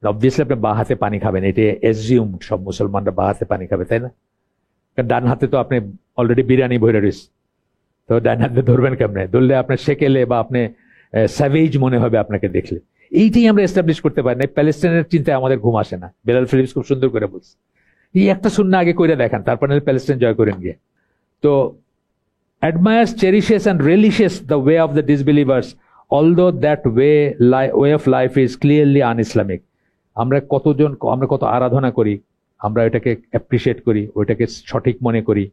অবভিয়াসলি আপনি বা হাতে পানি খাবেন, এটা এজিউম, সব মুসলমানরা বা হাতে পানি খাবে, তাই না? কারণ ডান হাতে তো আপনি অলরেডি বিরিয়ানি ভরে রয়েছে, তো ডান হাতে ধরবেন কেমনে? ধরলে আপনার সেকেলে বা আপনি স্যাভেজ মনে হবে আপনাকে দেখলে। এইটাই আমরা এস্টাবলিশ করতে পারি না। প্যালেস্টাইনের চিন্তায় আমাদের ঘুম আসে না। বেলাল ফিলিপস খুব সুন্দর করে বলছে, এই একটা সুন্নাহ আগে কইরা দেখান, তারপরে প্যালেস্টাইন জয় করেন গিয়ে। তো admires, cherishes and relishes the way of the disbelievers, although that way of life is clearly un-Islamic. আমরা কত আরাধনা করি, আমরা এটাকে অ্যাপ্রিসিয়েট করি, ওইটাকে সঠিক মনে করি।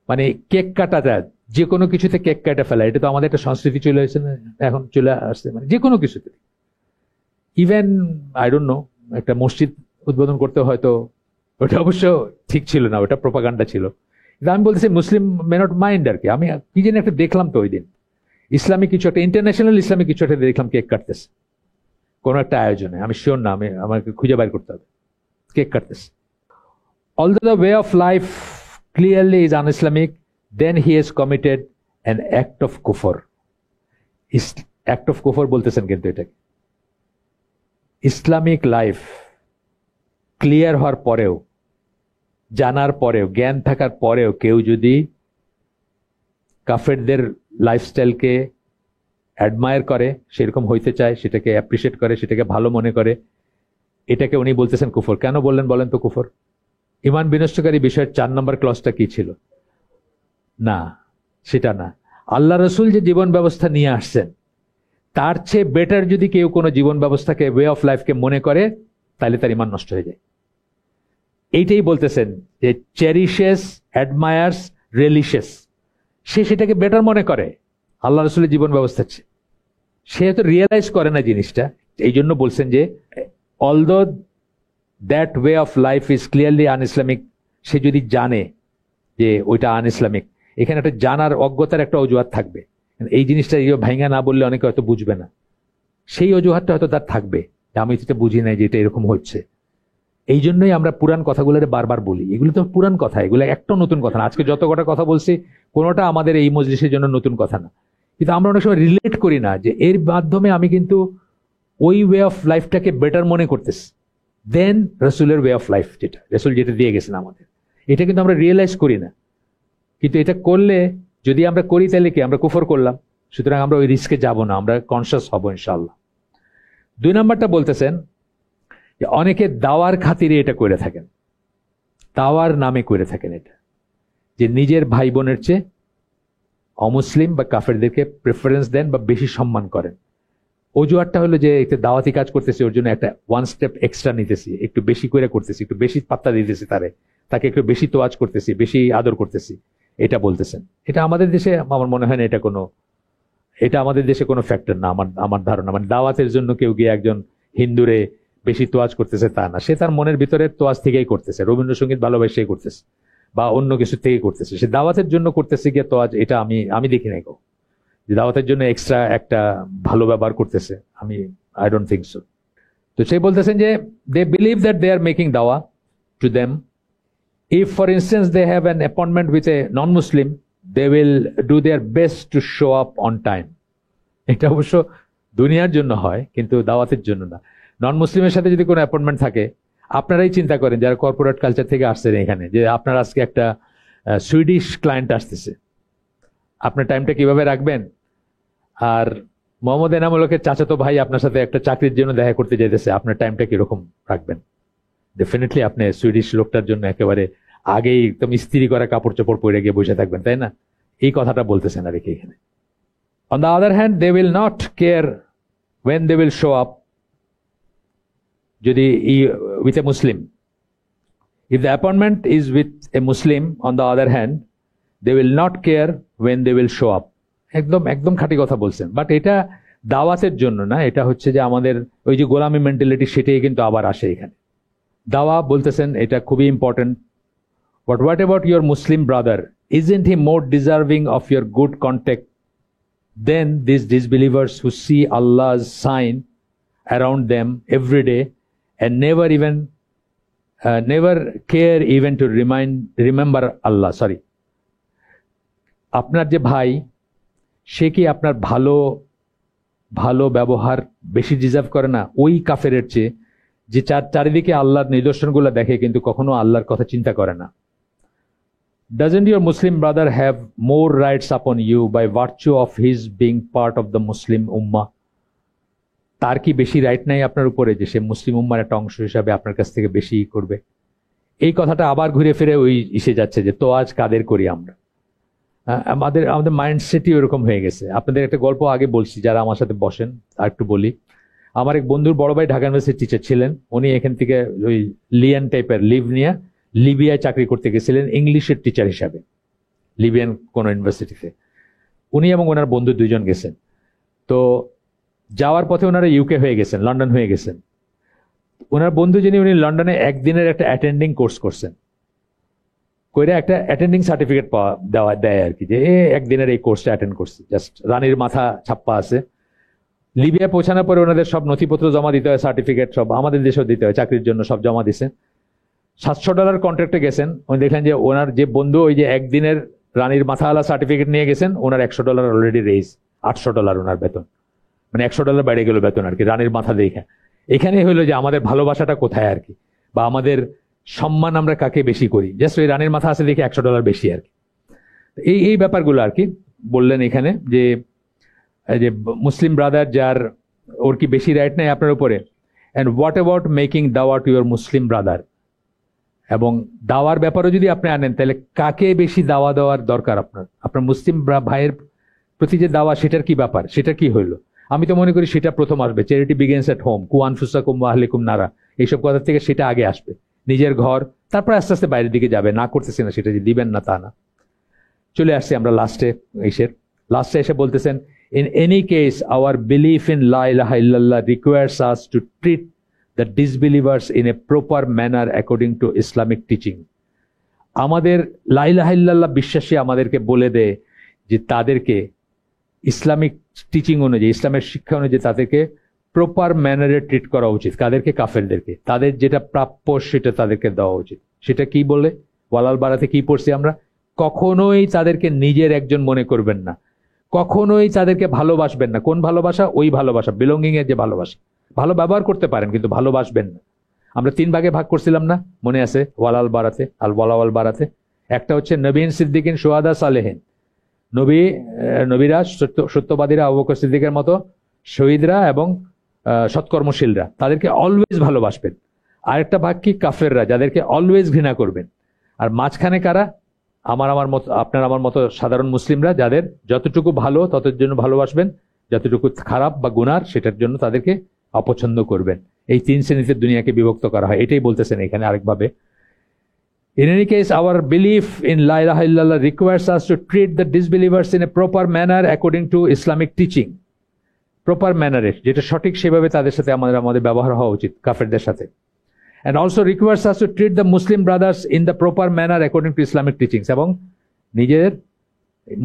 মানে কেক কাটাটা, যে কোনো কিছুতে কেক কাটা ফেলা, এটা তো আমাদের একটা সংস্কৃতি চলে আসছে না, এখন চলে আসছে, মানে যে কোনো কিছুতে। ইভেন আই ডোন্ট নো, একটা মসজিদ উদ্বোধন করতে হয়তো, ওটা অবশ্য ঠিক ছিল না, ওটা প্রোপাগান্ডা ছিল। আমি বলতেছি মুসলিম মে নট মাইন্ড আর কি। আমি কি যেন একটা দেখলাম তো ওই দিন, ইসলামিক কিছু একটা, ইন্টারন্যাশনাল ইসলামিক কিছু একটা দেখলাম, কেক কাটতেছে। কোনো একটা আয়োজনে, আমি শিওর না, আমাকে খুঁজে বাইর করতে হবে, কেক কাটতেছে। Although the way of life clearly is un-Islamic, then he has committed an act of kufr. Act of kufr বলতেছেন কিন্তু এটাকে। ইসলামিক লাইফ ক্লিয়ার হওয়ার পরেও, জানার পরেও, জ্ঞান থাকার পরেও কেউ যদি কাফেরদের লাইফস্টাইলকে অ্যাডমায়ার করে, সেরকম হইতে চায়, সেটাকে অ্যাপ্রিসিয়েট করে, সেটাকে ভালো মনে করে, এটাকে উনি বলতেছেন কুফর। কেন বললেন বলেন তো কুফর? ইমান বিনষ্টকারী বিষয়ের 4 নম্বর ক্লজটা কি ছিল? না, সেটা না। আল্লাহ রসুল যে জীবন ব্যবস্থা নিয়ে আসছেন, তার চেয়ে বেটার যদি কেউ কোনো জীবন ব্যবস্থাকে, ওয়ে অফ লাইফকে মনে করে, তাহলে তার ইমান নষ্ট হয়ে যায়। এইটাই বলতেছেন যে চেরিশেস, অ্যাডমায়ার্স, রিলিশিয়াস, সে সেটাকে বেটার মনে করে আল্লাহ রসুলের জীবন ব্যবস্থার চেয়ে। সে হয়তো রিয়েলাইজ করে না জিনিসটা, এই জন্য বলছেন যে although that way of life is clearly unIslamic, সে যদি জানে যে ওইটা আনইসলামিক, এখানে একটা জানার অজ্ঞতার একটা অজুহাত থাকবে। এই জিনিসটা ভাইঙ্গা না বললে অনেকে হয়তো বুঝবে না, সেই অজুহাতটা হয়তো তার থাকবে, আমি এটা বুঝি নাই যে এটা এরকম হচ্ছে। এই জন্যই আমরা পুরান কথাগুলোরে বারবার বলি, এগুলো তো পুরান কথা, এগুলো একটা নতুন কথা না। আজকে যত কটা কথা বলছি, কোনোটা আমাদের এই মজলিসের জন্য নতুন কথা না, কিন্তু আমরা অনেক সময় রিলেট করি না যে এর মাধ্যমে আমি কিন্তু ওই ওয়ে অফ লাইফটাকে বেটার মনে করতেছি দেন রসুলের ওয়ে অফ লাইফ, যেটা রসুল যেটা দিয়ে গেছেন আমাদের, এটা কিন্তু আমরা রিয়েলাইজ করি না। কিন্তু এটা করলে, যদি আমরা করি, তাহলে কি আমরা কুফর করলাম। সুতরাং আমরা ওই রিস্কে যাব না, আমরা কনসিয়াস হব ইনশাআল্লাহ। 2 নম্বরটা বলতেছেন যে অনেকে দাওয়ার খাতিরে এটা করে থাকেন, দাওয়ার নামে করে থাকেন এটা, যে নিজের ভাই বোনের চেয়ে অমুসলিম বা কাফেরদেরকে প্রেফারেন্স দেন বা বেশি সম্মান করেন। অজুহাতটা হলো যে একটা দাওয়াতি কাজ করতেছি, ওর জন্য একটা 1 স্টেপ এক্সট্রা নিতেছি, একটু বেশি করে করতেছি, একটু বেশি পাত্তা দিতেছি, তাকে একটু বেশি তোয়াজ করতেছি, বেশি আদর করতেছি, এটা বলতেছেন। এটা আমাদের দেশে আমার মনে হয় না এটা আমাদের দেশে কোনো ফ্যাক্টর না, আমার ধারণা। মানে দাওয়াতের জন্য কেউ গিয়ে একজন হিন্দুরে বেশি তোয়াজ করতেছে তা না, সে তার মনের ভিতরে তোয়াজ থেকেই করতেছে, রবীন্দ্রসঙ্গীত ভালোবাসেই করতেছে বা অন্য কিছু থেকে করতেছে, সে দাওয়াতের জন্য করতেছে গিয়ে তোয়াজ, এটা আমি দেখি নাই গো যে দাওয়াতের জন্য এক্সট্রা একটা ভালো ব্যবহার করতেছে, আই ডোন্ট থিঙ্ক সো। তো সে বলতেছেন যে they believe that they are making দাওয়া to them. If for instance they have an appointment with a non Muslim, they will do their best to show up on time. এটা অবশ্য দুনিয়ার জন্য হয়, কিন্তু দাওয়াতের জন্য না। নন মুসলিমের সাথে যদি কোনো অ্যাপয়েন্টমেন্ট থাকে, আপনারাই চিন্তা করেন যারা কর্পোরেট কালচার থেকে আসছেন এখানে, যে আপনার আজকে একটা সুইডিশ ক্লায়েন্ট আসতেছে, আপনার টাইমটা কিভাবে রাখবেন? আর মোহাম্মদ এনামুলকের চাচাতো ভাই আপনার সাথে একটা চাকরির জন্য দেখা করতে যেতেছে, আপনার টাইমটা কিরকম রাখবেন? ডেফিনেটলি আপনি সুইডিশ লোকটার জন্য একেবারে আগেই একদম ইস্ত্রি করা কাপড় চোপড় পরে গিয়ে বসে থাকবেন, তাই না? এই কথাটা বলতেছেন আর কি এখানে। On the other hand, they will not care when they will show up যদি with a Muslim. If the appointment is with a Muslim, on the other hand, they will not care when they will show up. একদম খাঁটি কথা বলছেন। But এটা দাওয়াতের জন্য না, এটা হচ্ছে যে আমাদের ওই যে গোলামি মেন্টালিটি, সেটাই কিন্তু আবার আসে এখানে। দাওয়া বলতেছেন এটা খুবই important. But what about your Muslim brother? Isn't he more deserving of your good contact than these disbelievers who see Allah's sign around them every day and never care even to remember Allah? Sorry. আপনার যে ভাই, সে কি আপনার ভালো ব্যবহার বেশি deserve করে না ওই কাফেরের চেয়ে, যে চারিদিকে আল্লাহর নিদর্শনগুলো দেখে কিন্তু কখনো আল্লাহর কথা চিন্তা করে না? Doesn't your Muslim brother have more rights upon you by virtue of his being part of the Muslim Ummah? তার কি বেশি রাইট নাই আপনার উপরে, যে সে মুসলিম উম্মার একটা অংশ হিসাবে আপনার কাছ থেকে বেশি করবে? এই কথাটা আবার ঘুরে ফিরে ওই এসে যাচ্ছে যে তো আজ কাদের করি আমরা। আমাদের মাইন্ডসেটই ওরকম হয়ে গেছে। আপনাদের একটা গল্প আগে বলছি, যারা আমার সাথে বসেন আর একটু বলি। আমার এক বন্ধুর বড় ভাই ঢাকা ইউনিভার্সিটির টিচার ছিলেন। উনি এখান থেকে ওই লিয়ান টাইপের লিভ নিয়ে লিবিয়ায় চাকরি করতে গেছিলেন ইংলিশের টিচার হিসাবে, লিবিয়ান কোন ইউনিভার্সিটিতে। উনি এবং ওনার বন্ধু 2 জন গেছেন। তো যাওয়ার পথে ওনারা ইউকে হয়ে গেছেন, লন্ডন হয়ে গেছেন। ওনার বন্ধু যিনি, উনি লন্ডনে একদিনের একটা অ্যাটেন্ডিং কোর্স করছেন, করে একটা অ্যাটেন্ডিং সার্টিফিকেট দেয় আর কি, যে একদিনের এই কোর্সটা অ্যাটেন্ড করছে, জাস্ট রানীর মাথা ছাপ্পা আছে। লিবিয়া পৌঁছানোর পরে ওনাদের সব নথিপত্র জমা দিতে হয়, সার্টিফিকেট সব আমাদের দেশেও দিতে হয়, চাকরির জন্য সব জমা দিছেন। $700 কন্ট্রাক্টে গেছেন, উনি দেখলেন যে ওনার যে বন্ধু ওই যে একদিনের রানীর মাথাওয়ালা সার্টিফিকেট নিয়ে গেছেন, ওনার $100 অলরেডি রেজ, $800 ওনার বেতন, মানে $100 বেড়ে গেল বেতন আর কি, রানীর মাথা দেখে। এখানে হলো যে আমাদের ভালোবাসাটা কোথায় আর কি, বা আমাদের সম্মান আমরা কাকে বেশি করি, জাস্ট ওই রানীর মাথা আছে দেখে $100 বেশি আর কি। এই ব্যাপারগুলো আর কি বললেন এখানে, যে যে মুসলিম ব্রাদার যার, ওর কি বেশি রাইট নাই আপনার উপরে? অ্যান্ড হোয়াট অ্যাবাউট মেকিং দাওয়া টু ইউর মুসলিম ব্রাদার? এবং দাওয়ার ব্যাপারে যদি আপনি আনেন, তাহলে কাকে বেশি দাওয়া দেওয়ার দরকার আপনার? আপনার মুসলিম ভাইয়ের প্রতি যে দাওয়া, সেটার কি ব্যাপার, সেটা কি হইলো? আমি তো মনে করি সেটা প্রথম আসবে। চ্যারিটি বিগিনস এট হোম, কু আনফুসাকুম ওয়া আহলিকুম নারা, এইসব কথা থেকে সেটা আগে আসবে, নিজের ঘর, তারপর আস্তে আস্তে বাইরের দিকে যাবে। না করতেছি না সেটা যে দিবেন না তা না। চলে আসছি আমরা লাস্টে এসে বলতেছেন, in any case our belief in la ilaha illallah requires us to treat the disbelievers in a proper manner according to Islamic teaching. আমাদের লা ইলাহা ইল্লাল্লাহ বিশ্বাসী আমাদেরকে বলে দেয় যে তাদেরকে ইসলামিক টিচিং অনুযায়ী, ইসলামের শিক্ষা অনুযায়ী তাদেরকে প্রপার ম্যানারে ট্রিট করা উচিত। কাদেরকে? কাফেরদেরকে। তাদের যেটা প্রাপ্য সেটা তাদেরকে দেওয়া উচিত। সেটা কি বলে? ওয়ালাল বারাতে কি পড়ছি আমরা? কখনোই তাদেরকে নিজের একজন মনে করবেন না, কখনোই তাদেরকে ভালোবাসবেন না। কোন ভালোবাসা? ওই ভালোবাসা, বিলঙ্গিং এর যে ভালোবাসা। ভালো ব্যবহার করতে পারেন কিন্তু ভালোবাসবেন না। আমরা 3 ভাগে ভাগ করছিলাম না, মনে আছে? ওয়ালাল বারাতে, আল ওয়ালাওয়াল বারাতে। একটা হচ্ছে নবীন সিদ্দিকিন শুহাদা সালেহিন, নবীরা সত্যবাদীরা, আবু বকর সিদ্দিকের মতো শহীদরা এবং সৎকর্মশীলরা, তাদেরকে অলওয়েজ ভালোবাসবেন। আরেকটা ভাগ কি? কাফেররা, যাদেরকে অলওয়েজ ঘৃণা করবেন। আর মাঝখানে কারা? আমার মতো, আপনার আমার মতো সাধারণ মুসলিমরা, যাদের যতটুকু ভালো ততর জন্য ভালোবাসবেন, যতটুকু খারাপ বা গুনার সেটার জন্য তাদেরকে অপছন্দ করবেন। এই 3 শ্রেণীতে দুনিয়াকে বিভক্ত করা হয়। এটাই বলতেছেন এখানে আরেকভাবে। In any case, our belief in La ilaha illallah requires us to treat the disbelievers in a proper manner according to Islamic teaching. Proper manner, যেটা সঠিক সেভাবে তাদের সাথে আমাদের ব্যবহার হওয়া উচিত, কাফেরদের সাথে। And also requires us to treat the Muslim brothers in the proper manner according to Islamic teachings. এবং নিজের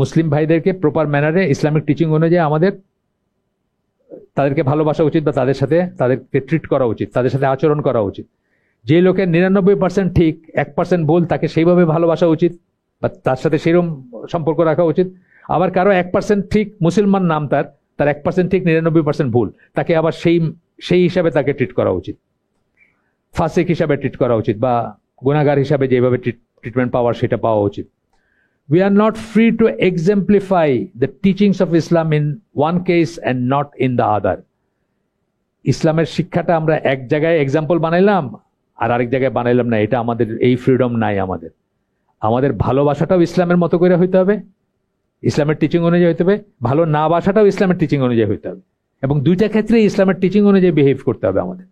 মুসলিম ভাইদেরকে প্রপার ম্যানারে ইসলামিক টিচিং অনুযায়ী আমাদের তাদেরকে ভালোবাসা উচিত, বা তাদেরকে ট্রিট করা উচিত, তাদের সাথে আচরণ করা উচিত। যে লোকের 99% ঠিক, 1% ভুল, তাকে সেইভাবে ভালোবাসা উচিত বা তার সাথে সেরকম সম্পর্ক রাখা উচিত। আবার কারো 1% ঠিক, মুসলমান নাম তার 1% ঠিক, 99% ভুল, তাকে আবার সেই হিসাবে তাকে ট্রিট করা উচিত, ফাসিক হিসাবে ট্রিট করা উচিত, বা গুনাহগার হিসাবে যেভাবে ট্রিটমেন্ট পাওয়ার সেটা পাওয়া উচিত। We are not free to exemplify the teachings of Islam in one case and not in the other. ইসলামের শিক্ষাটা আমরা এক জায়গায় এক্সাম্পল বানাইলাম আর আরেক জায়গায় বানাইলাম না, এটা আমাদের, এই ফ্রিডম নাই আমাদের ভালোবাসাটাও ইসলামের মতো করে হইতে হবে, ইসলামের টিচিং অনুযায়ী হইতে হবে, ভালো না বাসাটাও ইসলামের টিচিং অনুযায়ী হইতে হবে, এবং দুইটা ক্ষেত্রে ইসলামের টিচিং অনুযায়ী বিহেভ করতে হবে আমাদের,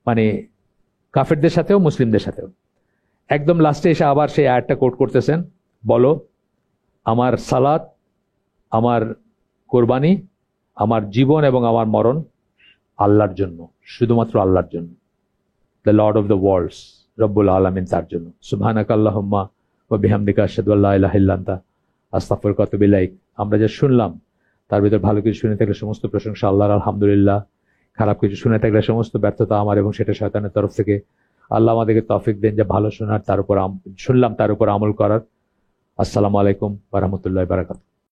মানে কাফেরদের সাথেও মুসলিমদের সাথেও। একদম লাস্টে এসে আবার সেই আয়াতটা কোট করতেছেন, বলো আমার সালাত, আমার কোরবানি, আমার জীবন এবং আমার মরণ আল্লাহর জন্য, শুধুমাত্র আল্লাহর জন্য, the Lord of the worlds, রব্বুল আলামিন, তার জন্য। সুবহানাকা আল্লাহুম্মা ওয়া বিহামদিকা আশহাদু আল্লা ইলাহা ইল্লা আনতা আস্তাগফিরুকা ওয়া আতুবু ইলাইক। আমরা যা শুনলাম তার ভিতর ভালো কিছু শুনে থাকলে সমস্ত প্রশংসা আল্লাহর, আলহামদুলিল্লাহ। খারাপ কিছু শুনে থাকলে সমস্ত ব্যর্থতা আমার, এবং সেটা শয়তানের তরফ থেকে। আল্লাহ আমাদেরকে তৌফিক দেন যে ভালো শোনার, তার উপর শুনলাম তার উপর আমল করার। আসসালামু আলাইকুম ওয়া রাহমাতুল্লাহি ওয়া বারাকাতুহু।